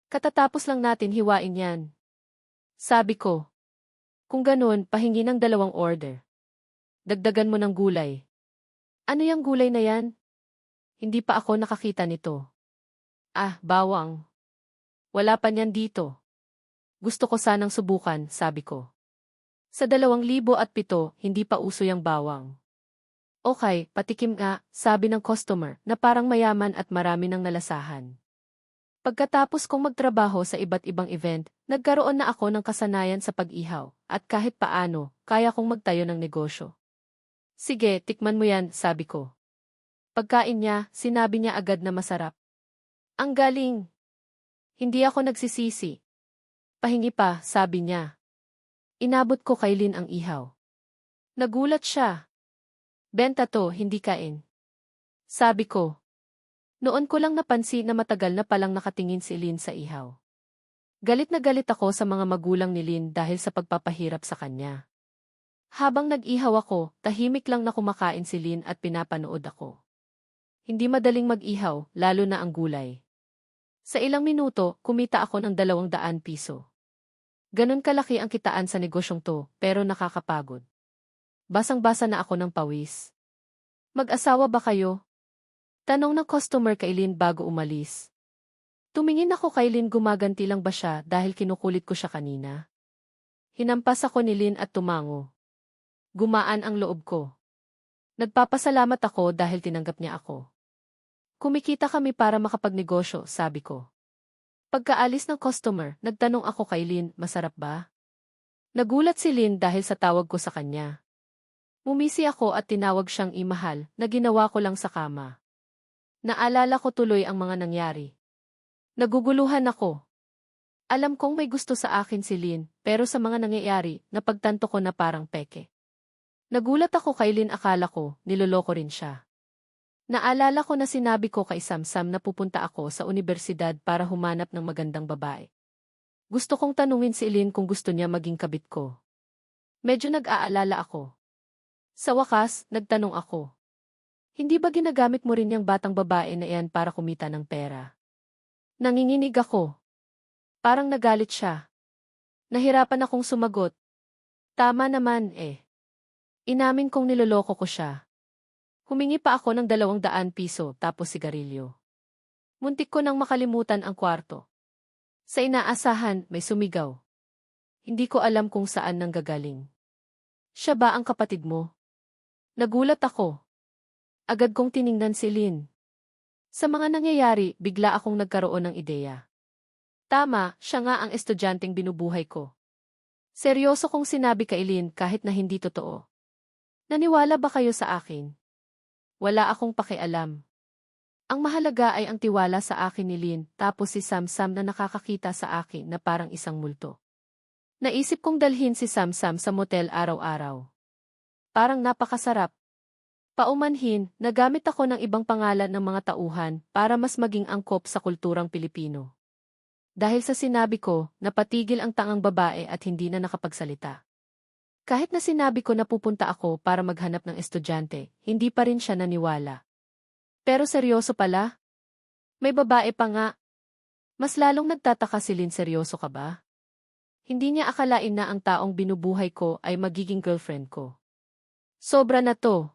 Katatapos lang natin hiwain yan. Sabi ko. Kung ganun, pahingi ng 2 order. Dagdagan mo ng gulay. Ano yung gulay na yan? Hindi pa ako nakakita nito. Ah, bawang. Wala pa niyan dito. Gusto ko sanang subukan, sabi ko. Sa 2007, hindi pa uso yung bawang. Okay, patikim nga, sabi ng customer na parang mayaman at marami ng nalasahan. Pagkatapos kong magtrabaho sa iba't ibang event, nagkaroon na ako ng kasanayan sa pag-ihaw, at kahit paano, kaya kong magtayo ng negosyo. Sige, tikman mo yan, sabi ko. Pagkain niya, sinabi niya agad na masarap. Ang galing! Hindi ako nagsisisi. Pahingi pa, sabi niya. Inabot ko kay Lynn ang ihaw. Nagulat siya. Benta to, hindi kain. Sabi ko. Noon ko lang napansin na matagal na palang nakatingin si Lynn sa ihaw. Galit na galit ako sa mga magulang ni Lynn dahil sa pagpapahirap sa kanya. Habang nag-ihaw ako, tahimik lang na kumakain si Lynn at pinapanood ako. Hindi madaling mag-ihaw, lalo na ang gulay. Sa ilang minuto, kumita ako ng 200 piso. Ganon kalaki ang kitaan sa negosyong to, pero nakakapagod. Basang-basa na ako ng pawis. Mag-asawa ba kayo? Tanong ng customer kay Lynn bago umalis. Tumingin ako kay Lynn, gumaganti lang ba siya dahil kinukulit ko siya kanina? Hinampas ako ni Lynn at tumango. Gumaan ang loob ko. Nagpapasalamat ako dahil tinanggap niya ako. Kumikita kami para makapagnegosyo, sabi ko. Pagkaalis ng customer, nagtanong ako kay Lynn, masarap ba? Nagulat si Lynn dahil sa tawag ko sa kanya. Mumisi ako at tinawag siyang imahal na ginawa ko lang sa kama. Naalala ko tuloy ang mga nangyari. Naguguluhan ako. Alam kong may gusto sa akin si Lynn, pero sa mga nangyayari, napagtanto ko na parang peke. Nagulat ako kay Lynn, akala ko, niloloko rin siya. Naalala ko na sinabi ko kay Samsam na pupunta ako sa universidad para humanap ng magandang babae. Gusto kong tanungin si Lynn kung gusto niya maging kabit ko. Medyo nag-aalala ako. Sa wakas, nagtanong ako. Hindi ba ginagamit mo rin yung batang babae na iyan para kumita ng pera? Nanginginig ako. Parang nagalit siya. Nahirapan akong sumagot. Tama naman eh. Inamin kong niloloko ko siya. Humingi pa ako ng 200 piso tapos sigarilyo. Muntik ko nang makalimutan ang kwarto. Sa inaasahan, may sumigaw. Hindi ko alam kung saan nanggagaling. Siya ba ang kapatid mo? Nagulat ako. Agad kong tiningnan si Lynn. Sa mga nangyayari, bigla akong nagkaroon ng ideya. Tama, siya nga ang estudyanteng binubuhay ko. Seryoso kong sinabi kay Lynn kahit na hindi totoo. Naniwala ba kayo sa akin? Wala akong pakialam. Ang mahalaga ay ang tiwala sa akin ni Lynn, tapos si Samsam na nakakakita sa akin na parang isang multo. Naisip kong dalhin si Samsam sa motel araw-araw. Parang napakasarap. Paumanhin, nagamit ako ng ibang pangalan ng mga tauhan para mas maging angkop sa kulturang Pilipino. Dahil sa sinabi ko, napatigil ang tangang babae at hindi na nakapagsalita. Kahit na sinabi ko na pupunta ako para maghanap ng estudyante, hindi pa rin siya naniwala. Pero seryoso pala? May babae pa nga. Mas lalong nagtataka si Lynn, seryoso ka ba? Hindi niya akalain na ang taong binubuhay ko ay magiging girlfriend ko. Sobra na to.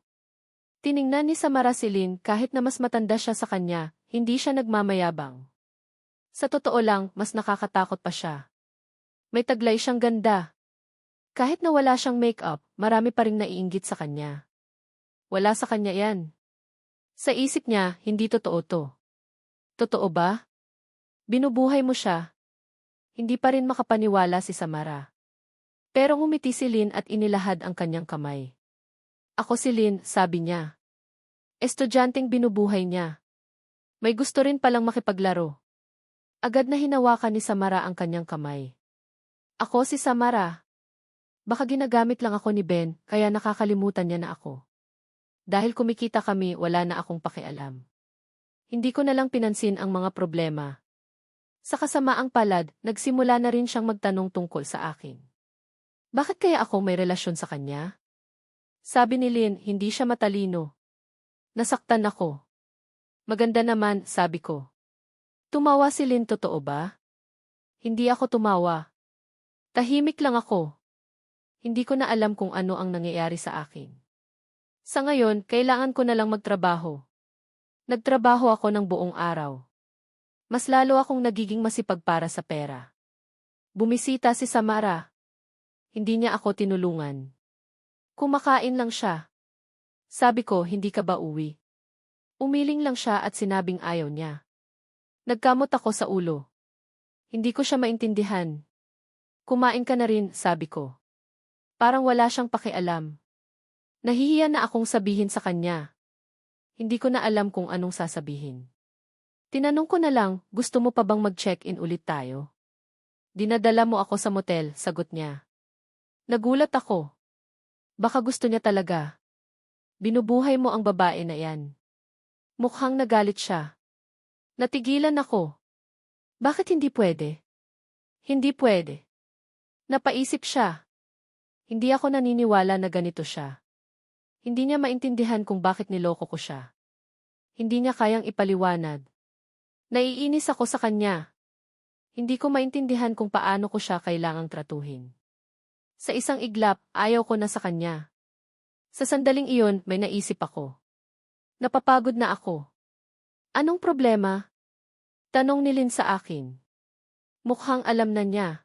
Tiningnan ni Samara si Lynn, kahit na mas matanda siya sa kanya, hindi siya nagmamayabang. Sa totoo lang, mas nakakatakot pa siya. May taglay siyang ganda. Kahit na wala siyang make-up, marami pa ring naiinggit sa kanya. Wala sa kanya yan. Sa isip niya, hindi totoo to. Totoo ba? Binubuhay mo siya. Hindi pa rin makapaniwala si Samara. Pero ngumiti si Lynn at inilahad ang kanyang kamay. Ako si Lynn, sabi niya. Estudyanteng binubuhay niya. May gusto rin palang makipaglaro. Agad na hinawakan ni Samara ang kanyang kamay. Ako si Samara. Baka ginagamit lang ako ni Ben, kaya nakakalimutan niya na ako. Dahil kumikita kami, wala na akong pakialam. Hindi ko na lang pinansin ang mga problema. Sa kasamaang palad, nagsimula na rin siyang magtanong tungkol sa akin. Bakit kaya ako may relasyon sa kanya? Sabi ni Lynn, hindi siya matalino. Nasaktan ako. Maganda naman, sabi ko. Tumawa si Lynn, totoo ba? Hindi ako tumawa. Tahimik lang ako. Hindi ko na alam kung ano ang nangyayari sa akin. Sa ngayon, kailangan ko na lang magtrabaho. Nagtrabaho ako ng buong araw. Mas lalo akong nagiging masipag para sa pera. Bumisita si Samara. Hindi niya ako tinulungan. Kumakain lang siya. Sabi ko, hindi ka ba uwi? Umiling lang siya at sinabing ayaw niya. Nagkamot ako sa ulo. Hindi ko siya maintindihan. Kumain ka na rin, sabi ko. Parang wala siyang pakialam. Nahihiya na akong sabihin sa kanya. Hindi ko na alam kung anong sasabihin. Tinanong ko na lang, gusto mo pa bang mag-check-in ulit tayo? Dinadala mo ako sa motel, sagot niya. Nagulat ako. Baka gusto niya talaga. Binubuhay mo ang babae na yan. Mukhang nagalit siya. Natigilan ako. Bakit hindi pwede? Hindi pwede. Napaisip siya. Hindi ako naniniwala na ganito siya. Hindi niya maintindihan kung bakit niloko ko siya. Hindi niya kayang ipaliwanag. Naiinis ako sa kanya. Hindi ko maintindihan kung paano ko siya kailangang tratuhin. Sa isang iglap, ayaw ko na sa kanya. Sa sandaling iyon, may naisip ako. Napapagod na ako. Anong problema? Tanong ni Lynn sa akin. Mukhang alam na niya.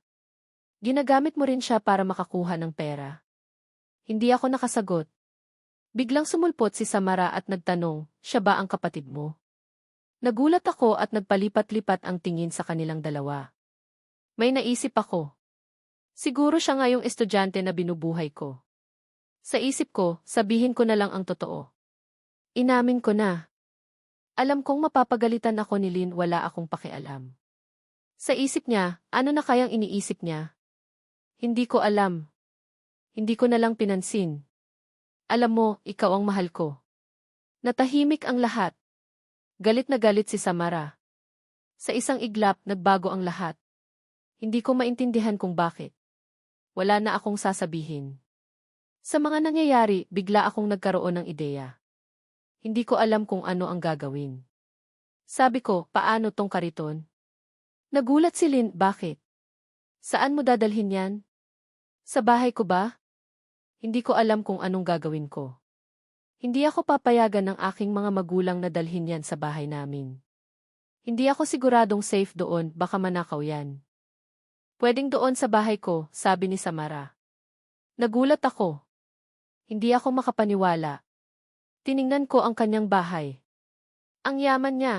Ginagamit mo rin siya para makakuha ng pera. Hindi ako nakasagot. Biglang sumulpot si Samara at nagtanong, siya ba ang kapatid mo? Nagulat ako at nagpalipat-lipat ang tingin sa kanilang dalawa. May naisip ako. Siguro siya nga yung estudyante na binubuhay ko. Sa isip ko, sabihin ko na lang ang totoo. Inamin ko na. Alam kong mapapagalitan ako ni Lynn, wala akong pakialam. Sa isip niya, ano na kayang iniisip niya? Hindi ko alam. Hindi ko na lang pinansin. Alam mo, ikaw ang mahal ko. Natahimik ang lahat. Galit na galit si Samara. Sa isang iglap, nagbago ang lahat. Hindi ko maintindihan kung bakit. Wala na akong sasabihin. Sa mga nangyayari, bigla akong nagkaroon ng ideya. Hindi ko alam kung ano ang gagawin. Sabi ko, paano tong kariton? Nagulat si Lynn, bakit? Saan mo dadalhin yan? Sa bahay ko ba? Hindi ko alam kung anong gagawin ko. Hindi ako papayagan ng aking mga magulang na dalhin yan sa bahay namin. Hindi ako siguradong safe doon, baka manakaw yan. Pwedeng doon sa bahay ko, sabi ni Samara. Nagulat ako. Hindi ako makapaniwala. Tiningnan ko ang kanyang bahay. Ang yaman niya.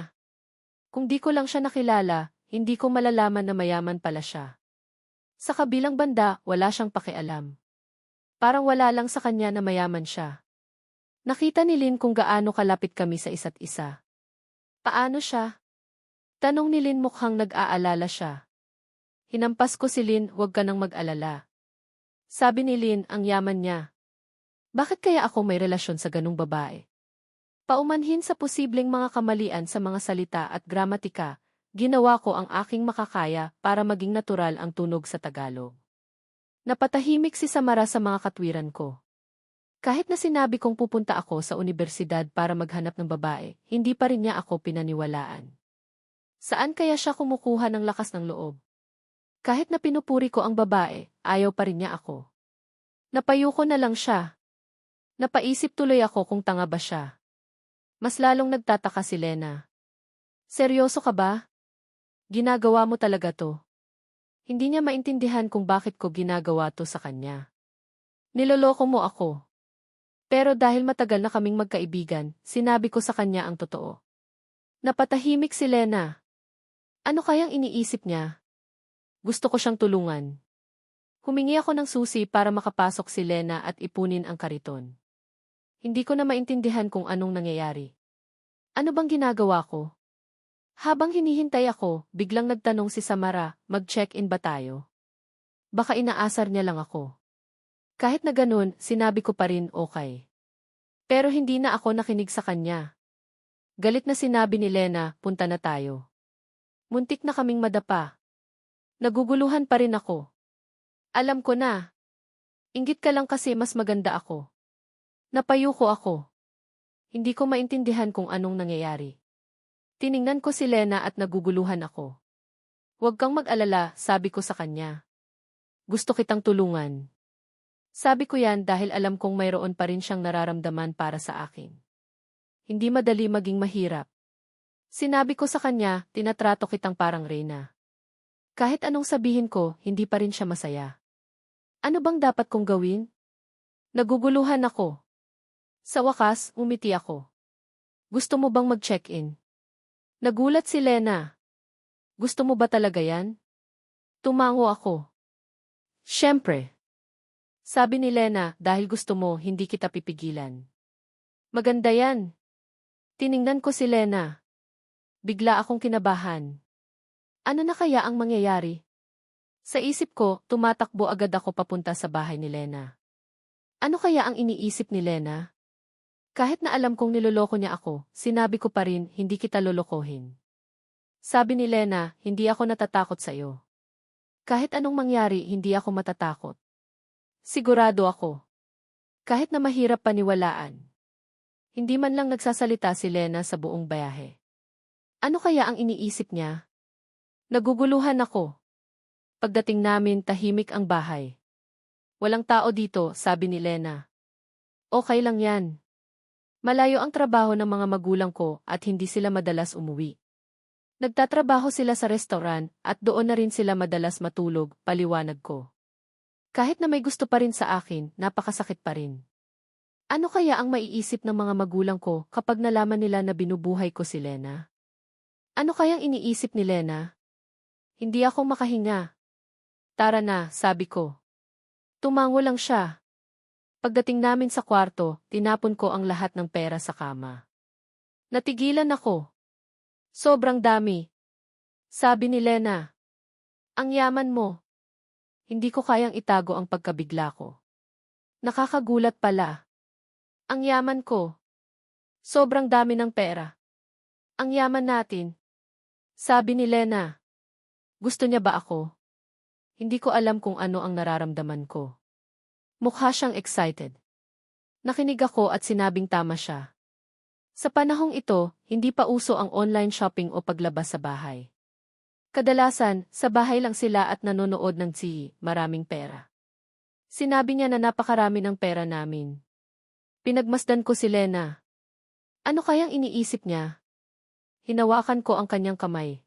Kung di ko lang siya nakilala, hindi ko malalaman na mayaman pala siya. Sa kabilang banda, wala siyang pakialam. Parang wala lang sa kanya na mayaman siya. Nakita ni Lynn kung gaano kalapit kami sa isa't isa. Paano siya? Tanong ni Lynn, mukhang nag-aalala siya. Hinampas ko si Lynn, huwag ka nang mag-alala. Sabi ni Lynn, ang yaman niya. Bakit kaya ako may relasyon sa ganung babae? Paumanhin sa posibleng mga kamalian sa mga salita at gramatika, ginawa ko ang aking makakaya para maging natural ang tunog sa Tagalog. Napatahimik si Samara sa mga katwiran ko. Kahit na sinabi kong pupunta ako sa unibersidad para maghanap ng babae, hindi pa rin niya ako pinaniwalaan. Saan kaya siya kumukuha ng lakas ng loob? Kahit na pinupuri ko ang babae, ayaw pa rin niya ako. Napayuko na lang siya. Napaisip tuloy ako kung tanga ba siya. Mas lalong nagtataka si Lena. Seryoso ka ba? Ginagawa mo talaga to? Hindi niya maintindihan kung bakit ko ginagawa to sa kanya. Niloloko mo ako. Pero dahil matagal na kaming magkaibigan, sinabi ko sa kanya ang totoo. Napatahimik si Lena. Ano kayang iniisip niya? Gusto ko siyang tulungan. Humingi ako ng susi para makapasok si Lena at ipunin ang kariton. Hindi ko na maintindihan kung anong nangyayari. Ano bang ginagawa ko? Habang hinihintay ako, biglang nagtanong si Samara, mag-check-in ba tayo? Baka inaasar niya lang ako. Kahit na ganun, sinabi ko pa rin okay. Pero hindi na ako nakinig sa kanya. Galit na sinabi ni Lena, punta na tayo. Muntik na kaming madapa. Naguguluhan pa rin ako. Alam ko na. Inggit ka lang kasi mas maganda ako. Napayuko ako. Hindi ko maintindihan kung anong nangyayari. Tiningnan ko si Lena at naguguluhan ako. Huwag kang mag-alala, sabi ko sa kanya. Gusto kitang tulungan. Sabi ko yan dahil alam kong mayroon pa rin siyang nararamdaman para sa akin. Hindi madali maging mahirap. Sinabi ko sa kanya, tinatrato kitang parang reyna. Kahit anong sabihin ko, hindi pa rin siya masaya. Ano bang dapat kong gawin? Naguguluhan ako. Sa wakas, umiti ako. Gusto mo bang mag-check-in? Nagulat si Lena. Gusto mo ba talaga yan? Tumango ako. Siyempre. Sabi ni Lena, dahil gusto mo, hindi kita pipigilan. Maganda yan. Tiningnan ko si Lena. Bigla akong kinabahan. Ano na kaya ang mangyayari? Sa isip ko, tumatakbo agad ako papunta sa bahay ni Lena. Ano kaya ang iniisip ni Lena? Kahit na alam kong niloloko niya ako, sinabi ko pa rin, hindi kita lolokohin. Sabi ni Lena, hindi ako natatakot sa iyo. Kahit anong mangyari, hindi ako matatakot. Sigurado ako. Kahit na mahirap paniwalaan. Hindi man lang nagsasalita si Lena sa buong bayahe. Ano kaya ang iniisip niya? Naguguluhan ako. Pagdating namin, tahimik ang bahay. Walang tao dito, sabi ni Lena. Okay lang yan. Malayo ang trabaho ng mga magulang ko at hindi sila madalas umuwi. Nagtatrabaho sila sa restaurant at doon na rin sila madalas matulog, paliwanag ko. Kahit na may gusto pa rin sa akin, napakasakit pa rin. Ano kaya ang maiisip ng mga magulang ko kapag nalaman nila na binubuhay ko si Lena? Ano kayang iniisip ni Lena? Hindi ako makahinga. Tara na, sabi ko. Tumango lang siya. Pagdating namin sa kwarto, tinapon ko ang lahat ng pera sa kama. Natigilan ako. Sobrang dami. Sabi ni Lena. Ang yaman mo. Hindi ko kayang itago ang pagkabigla ko. Nakakagulat pala. Ang yaman ko. Sobrang dami ng pera. Ang yaman natin. Sabi ni Lena. Gusto niya ba ako? Hindi ko alam kung ano ang nararamdaman ko. Mukha siyang excited. Nakinig ako at sinabing tama siya. Sa panahong ito, hindi pa uso ang online shopping o paglabas sa bahay. Kadalasan, sa bahay lang sila at nanonood ng TV, maraming pera. Sinabi niya na napakarami ng pera namin. Pinagmasdan ko si Lena. Ano kayang iniisip niya? Hinawakan ko ang kanyang kamay.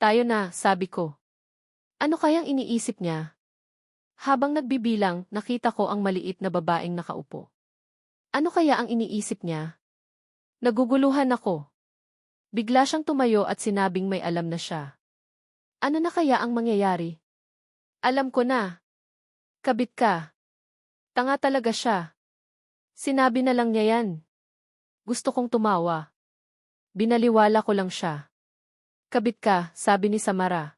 Tayo na, sabi ko. Ano kayang iniisip niya? Habang nagbibilang, nakita ko ang maliit na babaeng nakaupo. Ano kaya ang iniisip niya? Naguguluhan ako. Bigla siyang tumayo at sinabing may alam na siya. Ano na kaya ang mangyayari? Alam ko na. Kabit ka. Tanga talaga siya. Sinabi na lang niya yan. Gusto kong tumawa. Binaliwala ko lang siya. Kabit ka, sabi ni Samara.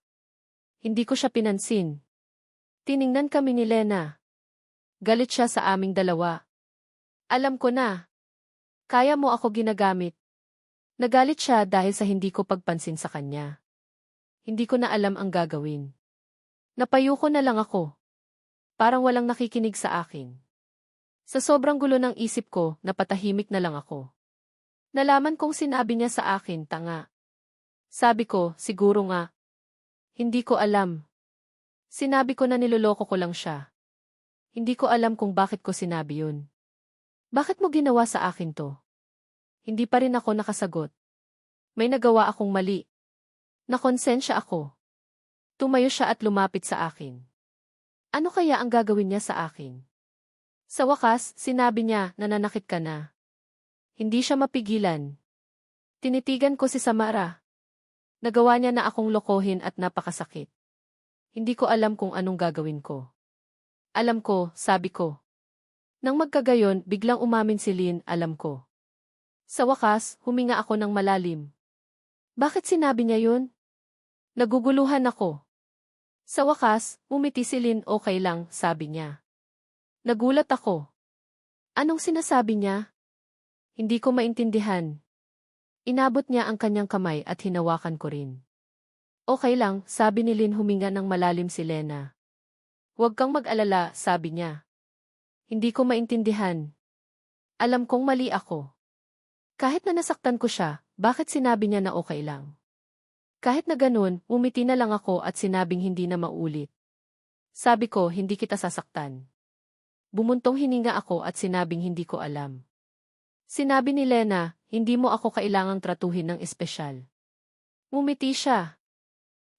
Hindi ko siya pinansin. Tiningnan kami ni Lena. Galit siya sa aming dalawa. Alam ko na. Kaya mo ako ginagamit. Nagalit siya dahil sa hindi ko pagpansin sa kanya. Hindi ko na alam ang gagawin. Napayuko na lang ako. Parang walang nakikinig sa akin. Sa sobrang gulo ng isip ko, napatahimik na lang ako. Nalaman kong sinabi niya sa akin, tanga. Sabi ko, siguro nga. Hindi ko alam. Sinabi ko na niloloko ko lang siya. Hindi ko alam kung bakit ko sinabi yun. Bakit mo ginawa sa akin to? Hindi pa rin ako nakasagot. May nagawa akong mali. Nakonsensya ako. Tumayo siya at lumapit sa akin. Ano kaya ang gagawin niya sa akin? Sa wakas, sinabi niya, nananakit ka na. Hindi siya mapigilan. Tinitigan ko si Samara. Nagawa niya na akong lokohin at napakasakit. Hindi ko alam kung anong gagawin ko. Alam ko, sabi ko. Nang magkagayon, biglang umamin si Lynn, alam ko. Sa wakas, huminga ako ng malalim. Bakit sinabi niya yun? Naguguluhan ako. Sa wakas, umiti si Lynn, okay lang, sabi niya. Nagulat ako. Anong sinasabi niya? Hindi ko maintindihan. Inabot niya ang kanyang kamay at hinawakan ko rin. Okay lang, sabi ni Lynn, huminga ng malalim si Lena. Huwag kang mag-alala, sabi niya. Hindi ko maintindihan. Alam kong mali ako. Kahit na nasaktan ko siya, bakit sinabi niya na okay lang? Kahit na ganun, umiti na lang ako at sinabing hindi na maulit. Sabi ko, hindi kita sasaktan. Bumuntong hininga ako at sinabing hindi ko alam. Sinabi ni Lena, hindi mo ako kailangang tratuhin ng espesyal. Ngumiti siya.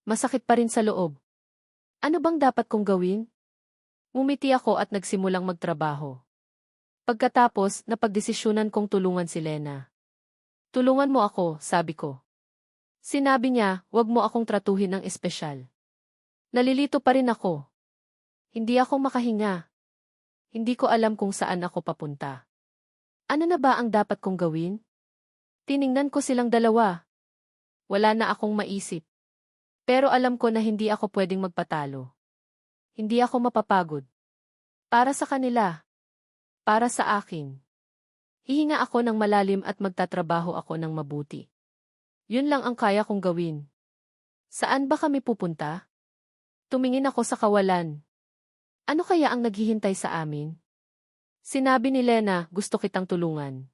Masakit pa rin sa loob. Ano bang dapat kong gawin? Ngumiti ako at nagsimulang magtrabaho. Pagkatapos, napagdesisyonan kong tulungan si Lena. Tulungan mo ako, sabi ko. Sinabi niya, wag mo akong tratuhin ng espesyal. Nalilito pa rin ako. Hindi ako makahinga. Hindi ko alam kung saan ako papunta. Ano na ba ang dapat kong gawin? Tiningnan ko silang dalawa. Wala na akong maisip. Pero alam ko na hindi ako pwedeng magpatalo. Hindi ako mapapagod. Para sa kanila. Para sa akin. Hihinga ako ng malalim at magtatrabaho ako ng mabuti. Yun lang ang kaya kong gawin. Saan ba kami pupunta? Tumingin ako sa kawalan. Ano kaya ang naghihintay sa amin? Sinabi ni Lena, gusto kitang tulungan.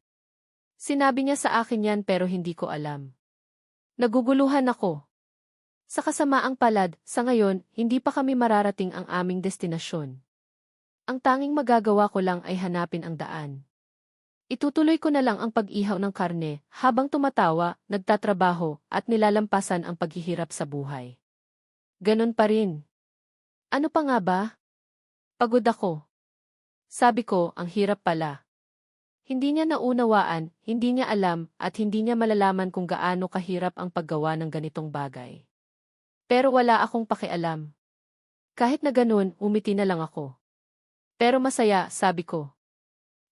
Sinabi niya sa akin yan pero hindi ko alam. Naguguluhan ako. Sa kasamaang palad, sa ngayon, hindi pa kami mararating ang aming destinasyon. Ang tanging magagawa ko lang ay hanapin ang daan. Itutuloy ko na lang ang pag-ihaw ng karne, habang tumatawa, nagtatrabaho, at nilalampasan ang paghihirap sa buhay. Ganon pa rin. Ano pa nga ba? Pagod ako. Sabi ko, ang hirap pala. Hindi niya naunawaan, hindi niya alam, at hindi niya malalaman kung gaano kahirap ang paggawa ng ganitong bagay. Pero wala akong pakialam. Kahit na ganun, umiti na lang ako. Pero masaya, sabi ko.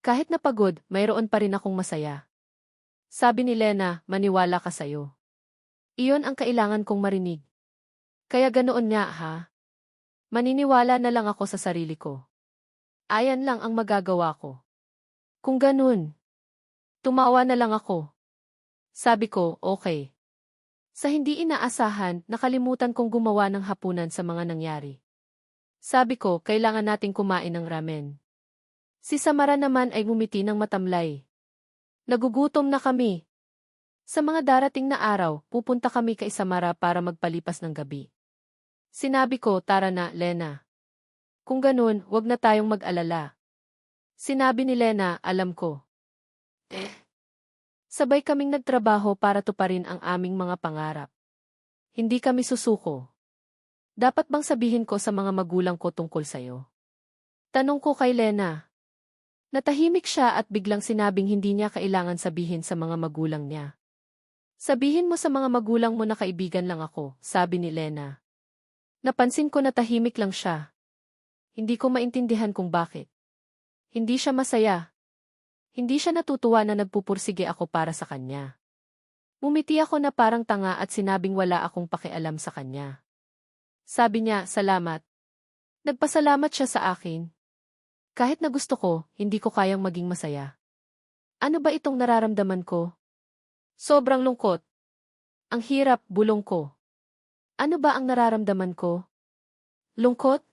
Kahit na pagod, mayroon pa rin akong masaya. Sabi ni Lena, maniwala ka sa'yo. Iyon ang kailangan kong marinig. Kaya ganoon nga ha? Maniniwala na lang ako sa sarili ko. Ayan lang ang magagawa ko. Kung ganun, tumawa na lang ako. Sabi ko, okay. Sa hindi inaasahan, nakalimutan kong gumawa ng hapunan sa mga nangyari. Sabi ko, kailangan nating kumain ng ramen. Si Samara naman ay ngumiti ng matamlay. Nagugutom na kami. Sa mga darating na araw, pupunta kami kay Samara para magpalipas ng gabi. Sinabi ko, tara na, Lena. Kung ganun, wag na tayong mag-alala. Sinabi ni Lena, alam ko. Sabay kaming nagtrabaho para tuparin ang aming mga pangarap. Hindi kami susuko. Dapat bang sabihin ko sa mga magulang ko tungkol sa'yo? Tanong ko kay Lena. Natahimik siya at biglang sinabing hindi niya kailangan sabihin sa mga magulang niya. Sabihin mo sa mga magulang mo na kaibigan lang ako, sabi ni Lena. Napansin ko na tahimik lang siya. Hindi ko maintindihan kung bakit. Hindi siya masaya. Hindi siya natutuwa na nagpupursige ako para sa kanya. Mumiti ako na parang tanga at sinabing wala akong pakialam sa kanya. Sabi niya, salamat. Nagpasalamat siya sa akin. Kahit na gusto ko, hindi ko kayang maging masaya. Ano ba itong nararamdaman ko? Sobrang lungkot. Ang hirap, bulong ko. Ano ba ang nararamdaman ko? Lungkot?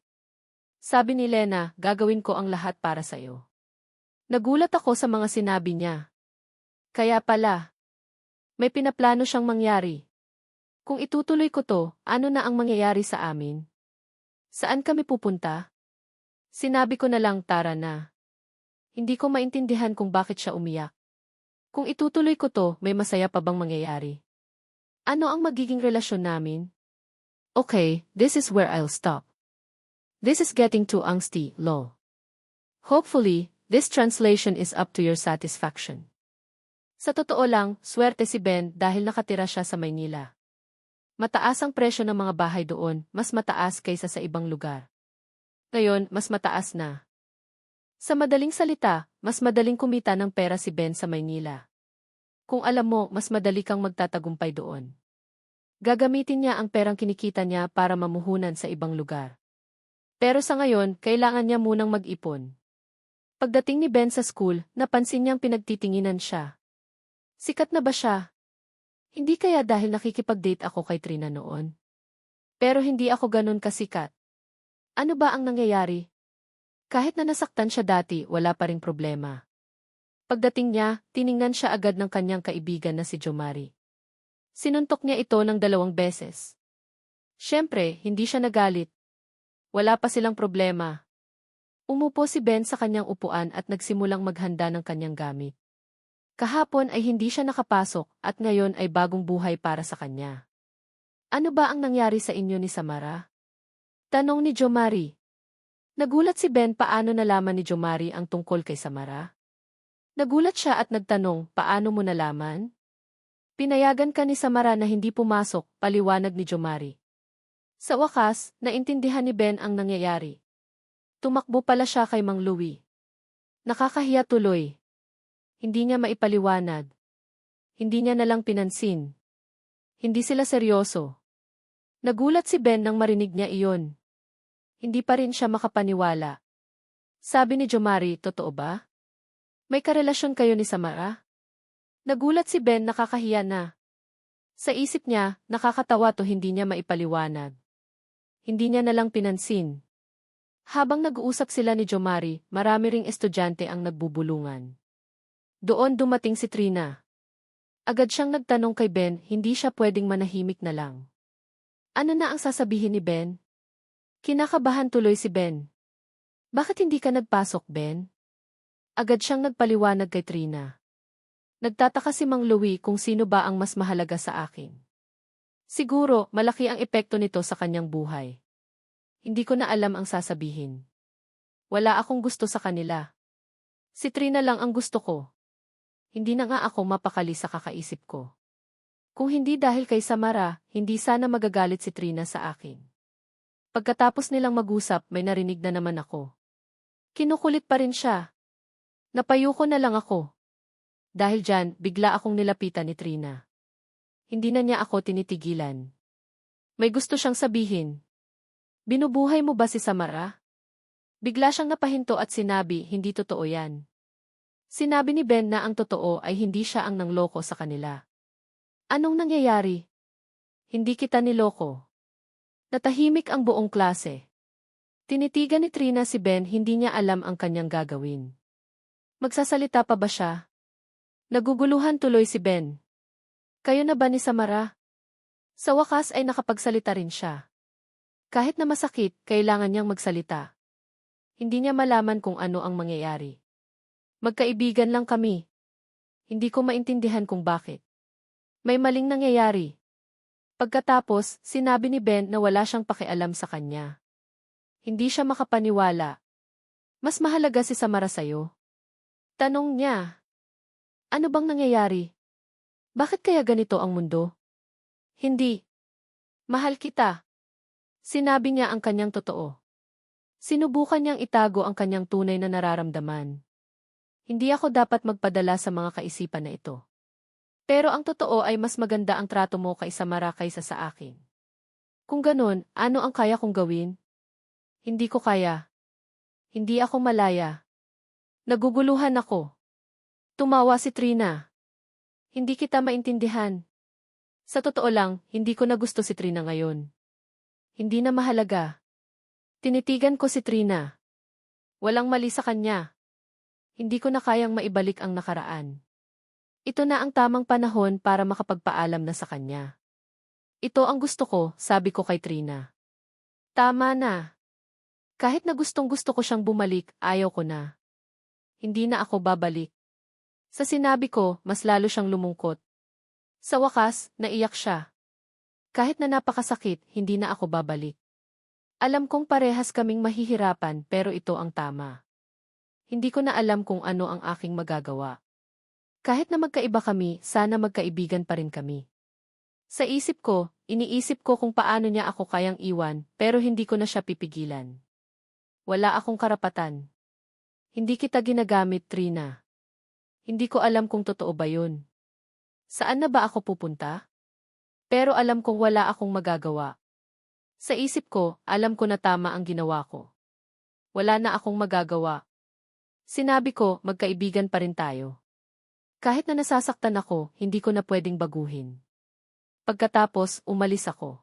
Sabi ni Lena, gagawin ko ang lahat para sa'yo. Nagulat ako sa mga sinabi niya. Kaya pala, may pinaplano siyang mangyari. Kung itutuloy ko to, ano na ang mangyayari sa amin? Saan kami pupunta? Sinabi ko na lang, tara na. Hindi ko maintindihan kung bakit siya umiyak. Kung itutuloy ko to, may masaya pa bang mangyayari? Ano ang magiging relasyon namin? Okay, this is where I'll stop. This is getting too angsty, lol. Hopefully, this translation is up to your satisfaction. Sa totoo lang, swerte si Ben dahil nakatira siya sa Maynila. Mataas ang presyo ng mga bahay doon, mas mataas kaysa sa ibang lugar. Ngayon, mas mataas na. Sa madaling salita, mas madaling kumita ng pera si Ben sa Maynila. Kung alam mo, mas madali kang magtatagumpay doon. Gagamitin niya ang perang kinikita niya para mamuhunan sa ibang lugar. Pero sa ngayon, kailangan niya munang mag-ipon. Pagdating ni Ben sa school, napansin niyang pinagtitinginan siya. Sikat na ba siya? Hindi kaya dahil nakikipag-date ako kay Trina noon? Pero hindi ako ganun kasikat. Ano ba ang nangyayari? Kahit na nasaktan siya dati, wala pa ring problema. Pagdating niya, tiningnan siya agad ng kanyang kaibigan na si Jomari. Sinuntok niya ito ng 2 beses. Siyempre, hindi siya nagalit. Wala pa silang problema. Umupo si Ben sa kanyang upuan at nagsimulang maghanda ng kanyang gamit. Kahapon ay hindi siya nakapasok at ngayon ay bagong buhay para sa kanya. Ano ba ang nangyari sa inyo ni Samara? Tanong ni Jomari. Nagulat si Ben paano nalaman ni Jomari ang tungkol kay Samara. Nagulat siya at nagtanong, paano mo nalaman? Pinayagan ka ni Samara na hindi pumasok, paliwanag ni Jomari. Sa wakas, naintindihan ni Ben ang nangyayari. Tumakbo pala siya kay Mang Louie. Nakakahiya tuloy. Hindi niya maipaliwanag. Hindi niya nalang pinansin. Hindi sila seryoso. Nagulat si Ben nang marinig niya iyon. Hindi pa rin siya makapaniwala. Sabi ni Jomari, totoo ba? May karelasyon kayo ni Samara? Nagulat si Ben, nakakahiya na. Sa isip niya, nakakatawa to, hindi niya maipaliwanag. Hindi niya nalang pinansin. Habang nag-uusap sila ni Jomari, marami ring estudyante ang nagbubulungan. Doon dumating si Trina. Agad siyang nagtanong kay Ben, hindi siya pwedeng manahimik na lang. Ano na ang sasabihin ni Ben? Kinakabahan tuloy si Ben. Bakit hindi ka nagpasok, Ben? Agad siyang nagpaliwanag kay Trina. Nagtataka si Mang Louie kung sino ba ang mas mahalaga sa akin. Siguro, malaki ang epekto nito sa kanyang buhay. Hindi ko na alam ang sasabihin. Wala akong gusto sa kanila. Si Trina lang ang gusto ko. Hindi na nga ako mapakali sa kakaisip ko. Kung hindi dahil kay Samara, hindi sana magagalit si Trina sa akin. Pagkatapos nilang mag-usap, may narinig na naman ako. Kinukulit pa rin siya. Napayuko na lang ako. Dahil dyan, bigla akong nilapitan ni Trina. Hindi na niya ako tinitigilan. May gusto siyang sabihin. Binubuhay mo ba si Samara? Bigla siyang napahinto at sinabi, hindi totoo yan. Sinabi ni Ben na ang totoo ay hindi siya ang nangloko sa kanila. Anong nangyayari? Hindi kita niloko. Natahimik ang buong klase. Tinitigan ni Trina si Ben, hindi niya alam ang kanyang gagawin. Magsasalita pa ba siya? Naguguluhan tuloy si Ben. Kayo na ba ni Samara? Sa wakas ay nakapagsalita rin siya. Kahit na masakit, kailangan niyang magsalita. Hindi niya malaman kung ano ang mangyayari. Magkaibigan lang kami. Hindi ko maintindihan kung bakit. May maling nangyayari. Pagkatapos, sinabi ni Ben na wala siyang pakialam sa kanya. Hindi siya makapaniwala. Mas mahalaga si Samara sa'yo? Tanong niya. Ano bang nangyayari? Bakit kaya ganito ang mundo? Hindi. Mahal kita. Sinabi niya ang kanyang totoo. Sinubukan niyang itago ang kanyang tunay na nararamdaman. Hindi ako dapat magpadala sa mga kaisipan na ito. Pero ang totoo ay mas maganda ang trato mo kay Samara kaysa sa akin. Kung ganun, ano ang kaya kong gawin? Hindi ko kaya. Hindi ako malaya. Naguguluhan ako. Tumawa si Trina. Hindi kita maintindihan. Sa totoo lang, hindi ko na gusto si Trina ngayon. Hindi na mahalaga. Tinitigan ko si Trina. Walang mali sa kanya. Hindi ko na kayang maibalik ang nakaraan. Ito na ang tamang panahon para makapagpaalam na sa kanya. Ito ang gusto ko, sabi ko kay Trina. Tama na. Kahit na gustong-gusto ko siyang bumalik, ayaw ko na. Hindi na ako babalik. Sa sinabi ko, mas lalo siyang lumungkot. Sa wakas, naiyak siya. Kahit na napakasakit, hindi na ako babalik. Alam kong parehas kaming mahihirapan pero ito ang tama. Hindi ko na alam kung ano ang aking magagawa. Kahit na magkaiba kami, sana magkaibigan pa rin kami. Sa isip ko, iniisip ko kung paano niya ako kayang iwan, pero hindi ko na siya pipigilan. Wala akong karapatan. Hindi kita ginagamit, Trina. Hindi ko alam kung totoo ba yun. Saan na ba ako pupunta? Pero alam kong wala akong magagawa. Sa isip ko, alam ko na tama ang ginawa ko. Wala na akong magagawa. Sinabi ko, magkaibigan pa rin tayo. Kahit na nasasaktan ako, hindi ko na pwedeng baguhin. Pagkatapos, umalis ako.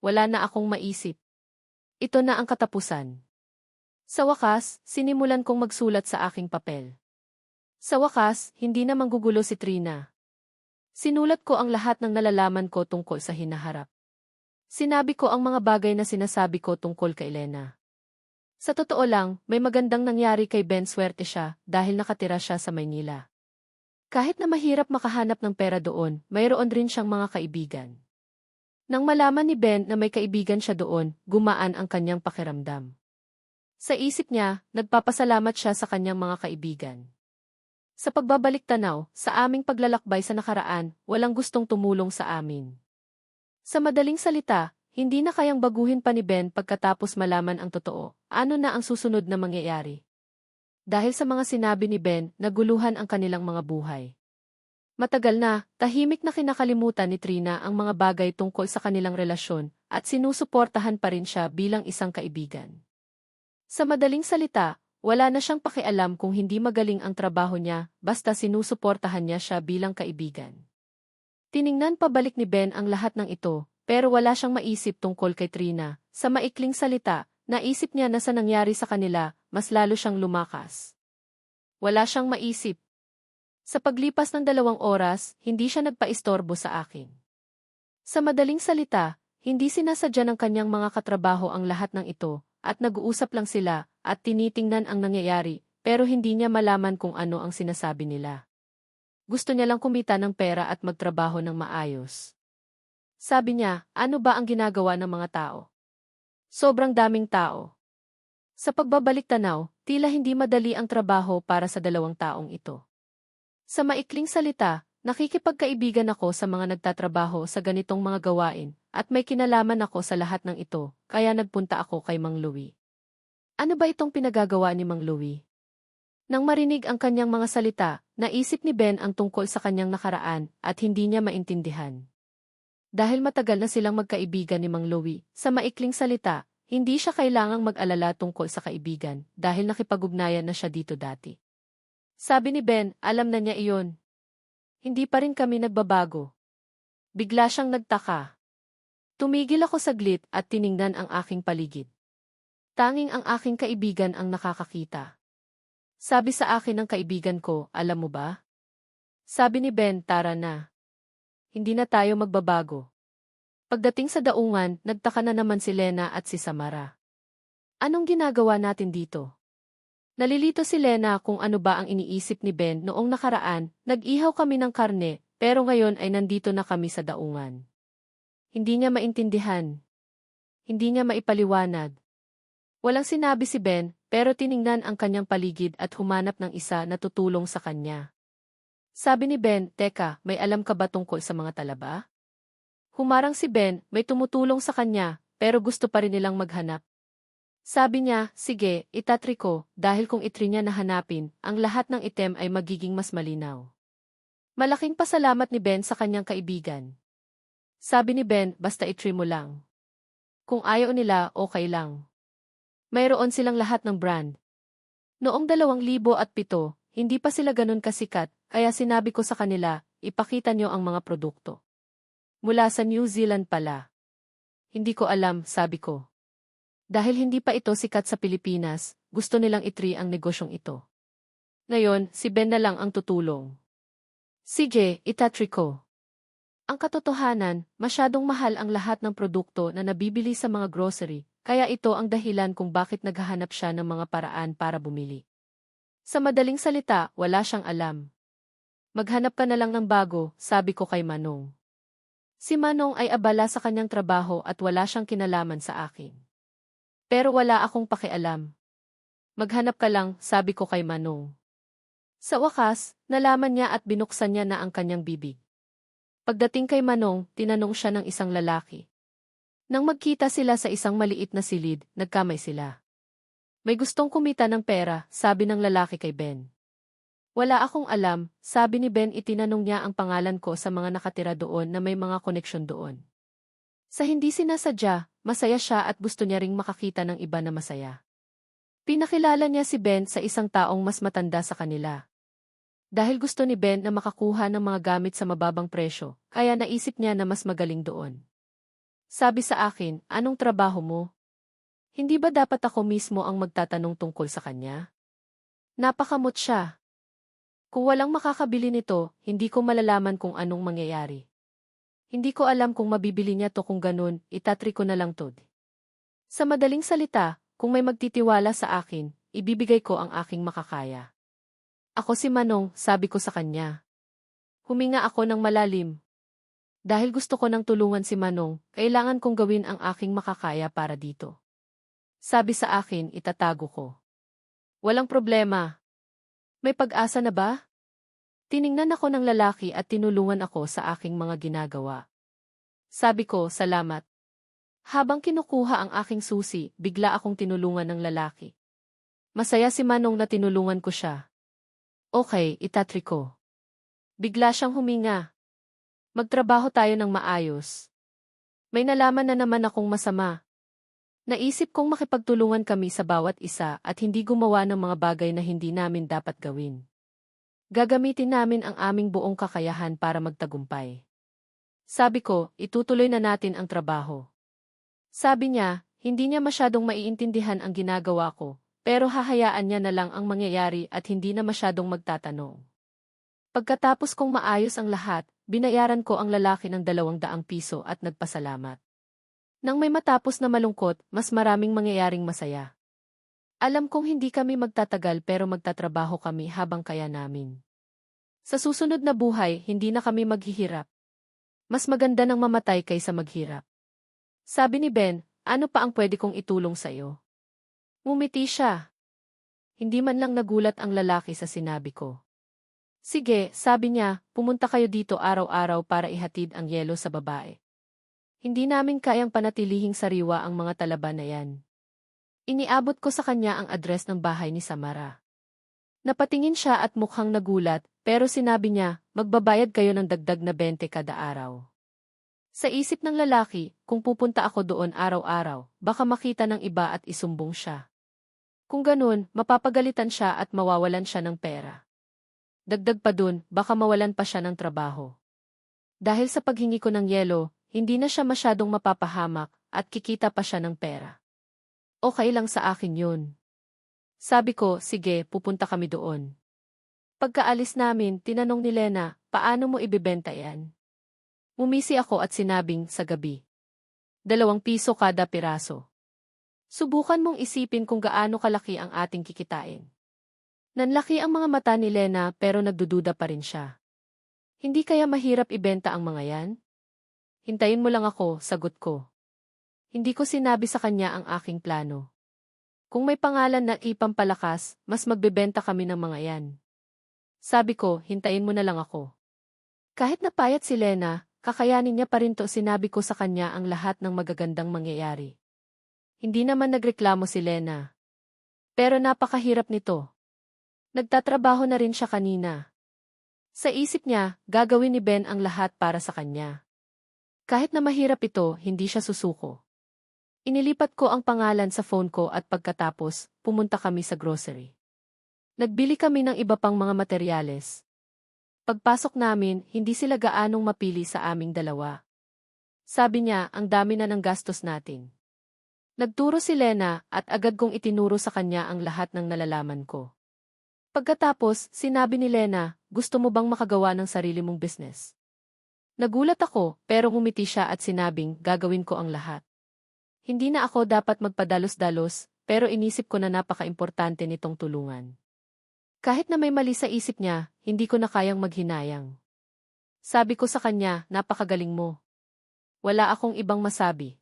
Wala na akong maisip. Ito na ang katapusan. Sa wakas, sinimulan kong magsulat sa aking papel. Sa wakas, hindi na manggugulo si Trina. Sinulat ko ang lahat ng nalalaman ko tungkol sa hinaharap. Sinabi ko ang mga bagay na sinasabi ko tungkol kay Elena. Sa totoo lang, may magandang nangyari kay Ben, swerte siya dahil nakatira siya sa Maynila. Kahit na mahirap makahanap ng pera doon, mayroon rin siyang mga kaibigan. Nang malaman ni Ben na may kaibigan siya doon, gumaan ang kanyang pakiramdam. Sa isip niya, nagpapasalamat siya sa kanyang mga kaibigan. Sa pagbabalik tanaw, sa aming paglalakbay sa nakaraan, walang gustong tumulong sa amin. Sa madaling salita, hindi na kayang baguhin pa ni Ben pagkatapos malaman ang totoo. Ano na ang susunod na mangyayari? Dahil sa mga sinabi ni Ben, naguluhan ang kanilang mga buhay. Matagal na, tahimik na kinakalimutan ni Trina ang mga bagay tungkol sa kanilang relasyon at sinusuportahan pa rin siya bilang isang kaibigan. Sa madaling salita, wala na siyang pakialam kung hindi magaling ang trabaho niya, basta sinusuportahan niya siya bilang kaibigan. Tiningnan pabalik ni Ben ang lahat ng ito, pero wala siyang maisip tungkol kay Trina. Sa maikling salita, naisip niya na sa nangyari sa kanila, mas lalo siyang lumakas. Wala siyang maisip. Sa paglipas ng 2 oras, hindi siya nagpaistorbo sa akin. Sa madaling salita, hindi sinasadya ng kanyang mga katrabaho ang lahat ng ito, at nag-uusap lang sila, at tinitingnan ang nangyayari, pero hindi niya malaman kung ano ang sinasabi nila. Gusto niya lang kumita ng pera at magtrabaho ng maayos. Sabi niya, ano ba ang ginagawa ng mga tao? Sobrang daming tao. Sa pagbabalik tanaw, tila hindi madali ang trabaho para sa 2 taong ito. Sa maikling salita, nakikipagkaibigan ako sa mga nagtatrabaho sa ganitong mga gawain, at may kinalaman ako sa lahat ng ito, kaya nagpunta ako kay Mang Louie. Ano ba itong pinagagawa ni Mang Louie? Nang marinig ang kanyang mga salita, naisip ni Ben ang tungkol sa kanyang nakaraan at hindi niya maintindihan. Dahil matagal na silang magkaibigan ni Mang Louie, sa maikling salita, hindi siya kailangang mag-alala tungkol sa kaibigan dahil nakipag-ugnayan na siya dito dati. Sabi ni Ben, alam na niya iyon. Hindi pa rin kami nagbabago. Bigla siyang nagtaka. Tumigil ako saglit at tiningnan ang aking paligid. Tanging ang aking kaibigan ang nakakakita. Sabi sa akin ng kaibigan ko, alam mo ba? Sabi ni Ben, tara na. Hindi na tayo magbabago. Pagdating sa daungan, nagtaka na naman si Lena at si Samara. Anong ginagawa natin dito? Nalilito si Lena kung ano ba ang iniisip ni Ben noong nakaraan, nag-ihaw kami ng karne, pero ngayon ay nandito na kami sa daungan. Hindi niya maintindihan. Hindi niya maipaliwanag. Walang sinabi si Ben, pero tiningnan ang kanyang paligid at humanap ng isa na tutulong sa kanya. Sabi ni Ben, teka, may alam ka ba tungkol sa mga talaba? Humarang si Ben, may tumutulong sa kanya, pero gusto pa rin nilang maghanap. Sabi niya, sige, itatry ko, dahil kung itry niya na hanapin, ang lahat ng item ay magiging mas malinaw. Malaking pasalamat ni Ben sa kanyang kaibigan. Sabi ni Ben, basta itry mo lang. Kung ayaw nila, okay lang. Mayroon silang lahat ng brand. Noong 2007, hindi pa sila ganun kasikat, kaya sinabi ko sa kanila, ipakita niyo ang mga produkto. Mula sa New Zealand pala. Hindi ko alam, sabi ko. Dahil hindi pa ito sikat sa Pilipinas, gusto nilang itry ang negosyong ito. Ngayon, si Ben na lang ang tutulong. Sige, itatry ko. Ang katotohanan, masyadong mahal ang lahat ng produkto na nabibili sa mga grocery, kaya ito ang dahilan kung bakit naghahanap siya ng mga paraan para bumili. Sa madaling salita, wala siyang alam. Maghanap ka na lang ng bago, sabi ko kay Manong. Si Manong ay abala sa kanyang trabaho at wala siyang kinalaman sa akin. Pero wala akong pakialam. Maghanap ka lang, sabi ko kay Manong. Sa wakas, nalaman niya at binuksan niya na ang kanyang bibig. Pagdating kay Manong, tinanong siya ng isang lalaki. Nang magkita sila sa isang maliit na silid, nagkamay sila. May gustong kumita ng pera, sabi ng lalaki kay Ben. Wala akong alam, sabi ni Ben. Itinanong niya ang pangalan ko sa mga nakatira doon na may mga koneksyon doon. Sa hindi sinasadya, masaya siya at gusto niya ring makakita ng iba na masaya. Pinakilala niya si Ben sa isang taong mas matanda sa kanila. Dahil gusto ni Ben na makakuha ng mga gamit sa mababang presyo, kaya naisip niya na mas magaling doon. Sabi sa akin, anong trabaho mo? Hindi ba dapat ako mismo ang magtatanong tungkol sa kanya? Napakamot siya. Kung walang makakabili nito, hindi ko malalaman kung anong mangyayari. Hindi ko alam kung mabibili niya to. Kung ganun, itatry ko na lang to. Sa madaling salita, kung may magtitiwala sa akin, ibibigay ko ang aking makakaya. Ako si Manong, sabi ko sa kanya. Huminga ako ng malalim. Dahil gusto ko nang tulungan si Manong, kailangan kong gawin ang aking makakaya para dito. Sabi sa akin, itatago ko. Walang problema. May pag-asa na ba? Tiningnan ako ng lalaki at tinulungan ako sa aking mga ginagawa. Sabi ko, salamat. Habang kinukuha ang aking susi, bigla akong tinulungan ng lalaki. Masaya si Manong na tinulungan ko siya. Okay, itatry ko. Bigla siyang huminga. Magtrabaho tayo ng maayos. May nalaman na naman akong masama. Naisip kong makipagtulungan kami sa bawat isa at hindi gumawa ng mga bagay na hindi namin dapat gawin. Gagamitin namin ang aming buong kakayahan para magtagumpay. Sabi ko, itutuloy na natin ang trabaho. Sabi niya, hindi niya masyadong maiintindihan ang ginagawa ko, pero hahayaan niya na lang ang mangyayari at hindi na masyadong magtatanong. Pagkatapos kong maayos ang lahat, binayaran ko ang lalaki ng 200 piso at nagpasalamat. Nang may matapos na malungkot, mas maraming mangyayaring masaya. Alam kong hindi kami magtatagal pero magtatrabaho kami habang kaya namin. Sa susunod na buhay, hindi na kami maghihirap. Mas maganda nang mamatay kaysa maghirap. Sabi ni Ben, ano pa ang pwede kong itulong sa iyo? Ngumiti siya. Hindi man lang nagulat ang lalaki sa sinabi ko. Sige, sabi niya, pumunta kayo dito araw-araw para ihatid ang yelo sa babae. Hindi namin kayang panatilihing sariwa ang mga talaba na yan. Iniabot ko sa kanya ang address ng bahay ni Samara. Napatingin siya at mukhang nagulat, pero sinabi niya, magbabayad kayo ng dagdag na 20 kada araw. Sa isip ng lalaki, kung pupunta ako doon araw-araw, baka makita ng iba at isumbong siya. Kung ganun, mapapagalitan siya at mawawalan siya ng pera. Dagdag pa dun, baka mawalan pa siya ng trabaho. Dahil sa paghingi ko ng yelo, hindi na siya masyadong mapapahamak at kikita pa siya ng pera. Okay lang sa akin yun. Sabi ko, sige, pupunta kami doon. Pagkaalis namin, tinanong ni Lena, paano mo ibibenta yan? Umisi ako at sinabing, sa gabi. 2 piso kada piraso. Subukan mong isipin kung gaano kalaki ang ating kikitain. Nanlaki ang mga mata ni Lena pero nagdududa pa rin siya. Hindi kaya mahirap ibenta ang mga yan? Hintayin mo lang ako, sagot ko. Hindi ko sinabi sa kanya ang aking plano. Kung may pangalan na ipampalakas, mas magbebenta kami ng mga yan. Sabi ko, hintayin mo na lang ako. Kahit napayat si Lena, kakayanin niya pa rin to, sinabi ko sa kanya ang lahat ng magagandang mangyayari. Hindi naman nagreklamo si Lena. Pero napakahirap nito. Nagtatrabaho na rin siya kanina. Sa isip niya, gagawin ni Ben ang lahat para sa kanya. Kahit na mahirap ito, hindi siya susuko. Inilipat ko ang pangalan sa phone ko at pagkatapos, pumunta kami sa grocery. Nagbili kami ng iba pang mga materyales. Pagpasok namin, hindi sila gaanong mapili sa aming dalawa. Sabi niya, ang dami na ng gastos natin. Nagturo si Lena at agad kong itinuro sa kanya ang lahat ng nalalaman ko. Pagkatapos, sinabi ni Lena, gusto mo bang makagawa ng sarili mong business? Nagulat ako, pero ngumiti siya at sinabing, gagawin ko ang lahat. Hindi na ako dapat magpadalos-dalos, pero inisip ko na napaka-importante nitong tulungan. Kahit na may mali sa isip niya, hindi ko na kayang maghinayang. Sabi ko sa kanya, napakagaling mo. Wala akong ibang masabi.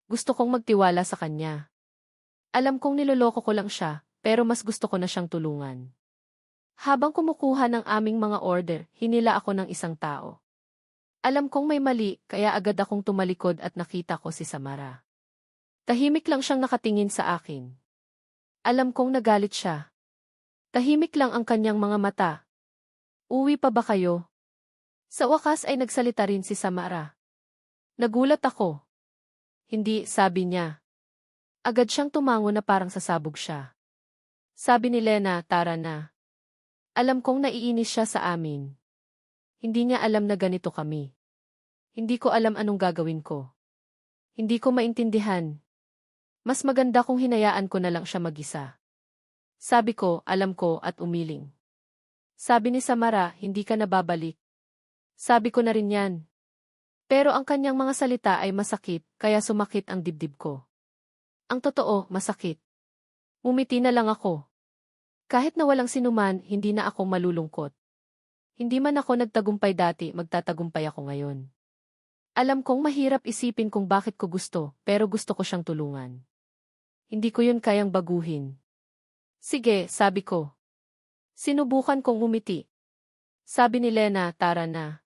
Gusto kong magtiwala sa kanya. Alam kong niloloko ko lang siya, pero mas gusto ko na siyang tulungan. Habang kumukuha ng aming mga order, hinila ako ng isang tao. Alam kong may mali, kaya agad akong tumalikod at nakita ko si Samara. Tahimik lang siyang nakatingin sa akin. Alam kong nagalit siya. Tahimik lang ang kanyang mga mata. Uwi pa ba kayo? Sa wakas ay nagsalita rin si Samara. Nagulat ako. Hindi, sabi niya. Agad siyang tumango na parang sasabog siya. Sabi ni Lena, tara na. Alam kong naiinis siya sa amin. Hindi niya alam na ganito kami. Hindi ko alam anong gagawin ko. Hindi ko maintindihan. Mas maganda kung hinayaan ko na lang siya mag-isa. Sabi ko, alam ko at umiling. Sabi ni Samara, hindi ka nababalik. Sabi ko na rin yan. Pero ang kanyang mga salita ay masakit, kaya sumakit ang dibdib ko. Ang totoo, masakit. Umiti na lang ako. Kahit na walang sinuman, hindi na ako malulungkot. Hindi man ako nagtagumpay dati, magtatagumpay ako ngayon. Alam kong mahirap isipin kung bakit ko gusto, pero gusto ko siyang tulungan. Hindi ko yun kayang baguhin. Sige, sabi ko. Sinubukan kong umiti. Sabi ni Lena, tara na.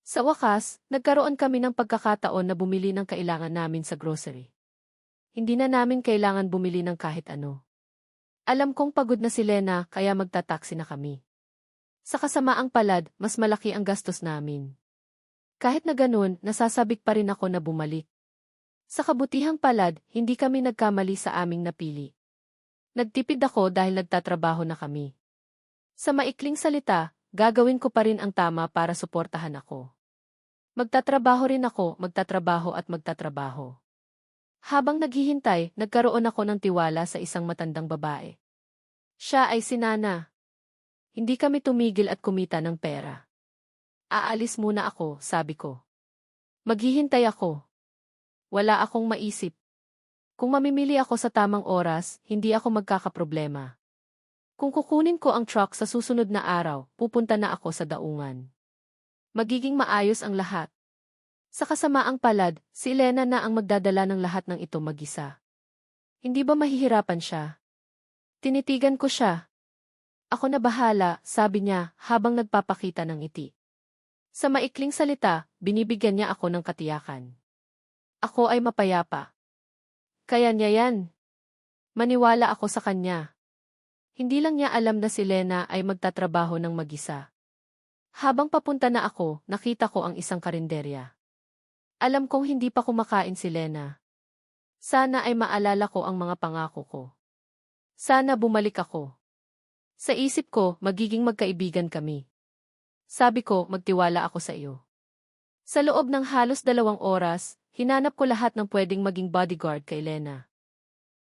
Sa wakas, nagkaroon kami ng pagkakataon na bumili ng kailangan namin sa grocery. Hindi na namin kailangan bumili ng kahit ano. Alam kong pagod na si Lena, kaya magtataksi na kami. Sa kasamaang palad, mas malaki ang gastos namin. Kahit na ganun, nasasabik pa rin ako na bumalik. Sa kabutihang palad, hindi kami nagkamali sa aming napili. Nagtipid ako dahil nagtatrabaho na kami. Sa maikling salita, gagawin ko pa rin ang tama para suportahan ako. Magtatrabaho rin ako, magtatrabaho at magtatrabaho. Habang naghihintay, nagkaroon ako ng tiwala sa isang matandang babae. Siya ay si Nana. Hindi kami tumigil at kumita ng pera. Aalis muna ako, sabi ko. Maghihintay ako. Wala akong maisip. Kung mamimili ako sa tamang oras, hindi ako magkakaproblema. Kung kukunin ko ang truck sa susunod na araw, pupunta na ako sa daungan. Magiging maayos ang lahat. Sa kasamaang palad, si Elena na ang magdadala ng lahat ng ito mag-isa. Hindi ba mahihirapan siya? Tinitigan ko siya. Ako na bahala, sabi niya habang nagpapakita ng ngiti. Sa maikling salita, binibigyan niya ako ng katiyakan. Ako ay mapayapa. Kaya niya yan. Maniwala ako sa kanya. Hindi lang niya alam na si Lena ay magtatrabaho ng mag-isa. Habang papunta na ako, nakita ko ang isang karinderya. Alam kong hindi pa kumakain si Lena. Sana ay maalala ko ang mga pangako ko. Sana bumalik ako. Sa isip ko, magiging magkaibigan kami. Sabi ko, magtiwala ako sa iyo. Sa loob ng halos 2 oras, hinanap ko lahat ng pwedeng maging bodyguard kay Lena.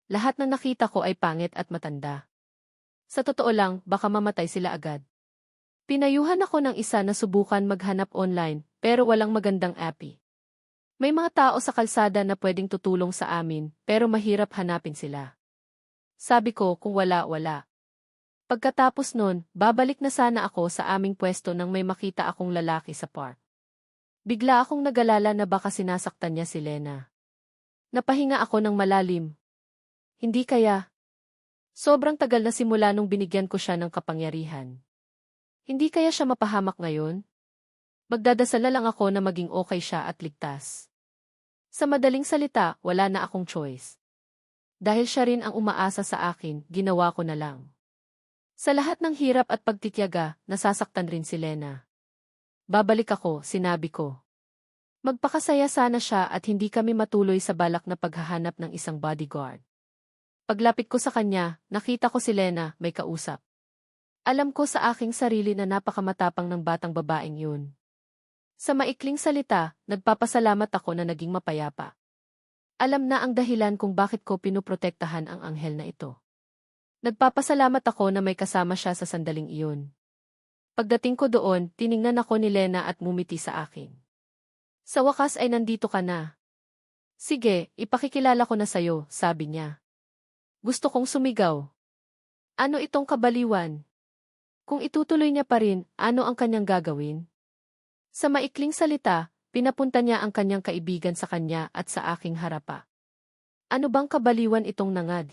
Lahat ng nakita ko ay pangit at matanda. Sa totoo lang, baka mamatay sila agad. Pinayuhan ako ng isa na subukan maghanap online, pero walang magandang appy. May mga tao sa kalsada na pwedeng tutulong sa amin, pero mahirap hanapin sila. Sabi ko, kung wala, wala. Pagkatapos nun, babalik na sana ako sa aming pwesto nang may makita akong lalaki sa park. Bigla akong nagalala na baka sinasaktan niya si Lena. Napahinga ako ng malalim. Hindi kaya. Sobrang tagal na simula nung binigyan ko siya ng kapangyarihan. Hindi kaya siya mapahamak ngayon? Magdadasal lang ako na maging okay siya at ligtas. Sa madaling salita, wala na akong choice. Dahil siya rin ang umaasa sa akin, ginawa ko na lang. Sa lahat ng hirap at pagtityaga, nasasaktan rin si Lena. Babalik ako, sinabi ko. Magpakasaya sana siya at hindi kami matuloy sa balak na paghahanap ng isang bodyguard. Paglapit ko sa kanya, nakita ko si Lena, may kausap. Alam ko sa aking sarili na napakamatapang ng batang babaeng yun. Sa maikling salita, nagpapasalamat ako na naging mapayapa. Alam na ang dahilan kung bakit ko pinoprotektahan ang anghel na ito. Nagpapasalamat ako na may kasama siya sa sandaling iyon. Pagdating ko doon, tiningnan ako ni Lena at ngumiti sa akin. Sa wakas ay nandito ka na. Sige, ipakikilala ko na sayo, sabi niya. Gusto kong sumigaw. Ano itong kabaliwan? Kung itutuloy niya pa rin, ano ang kanyang gagawin? Sa maikling salita, pinapunta niya ang kanyang kaibigan sa kanya at sa aking harapa. Ano bang kabaliwan itong nangad?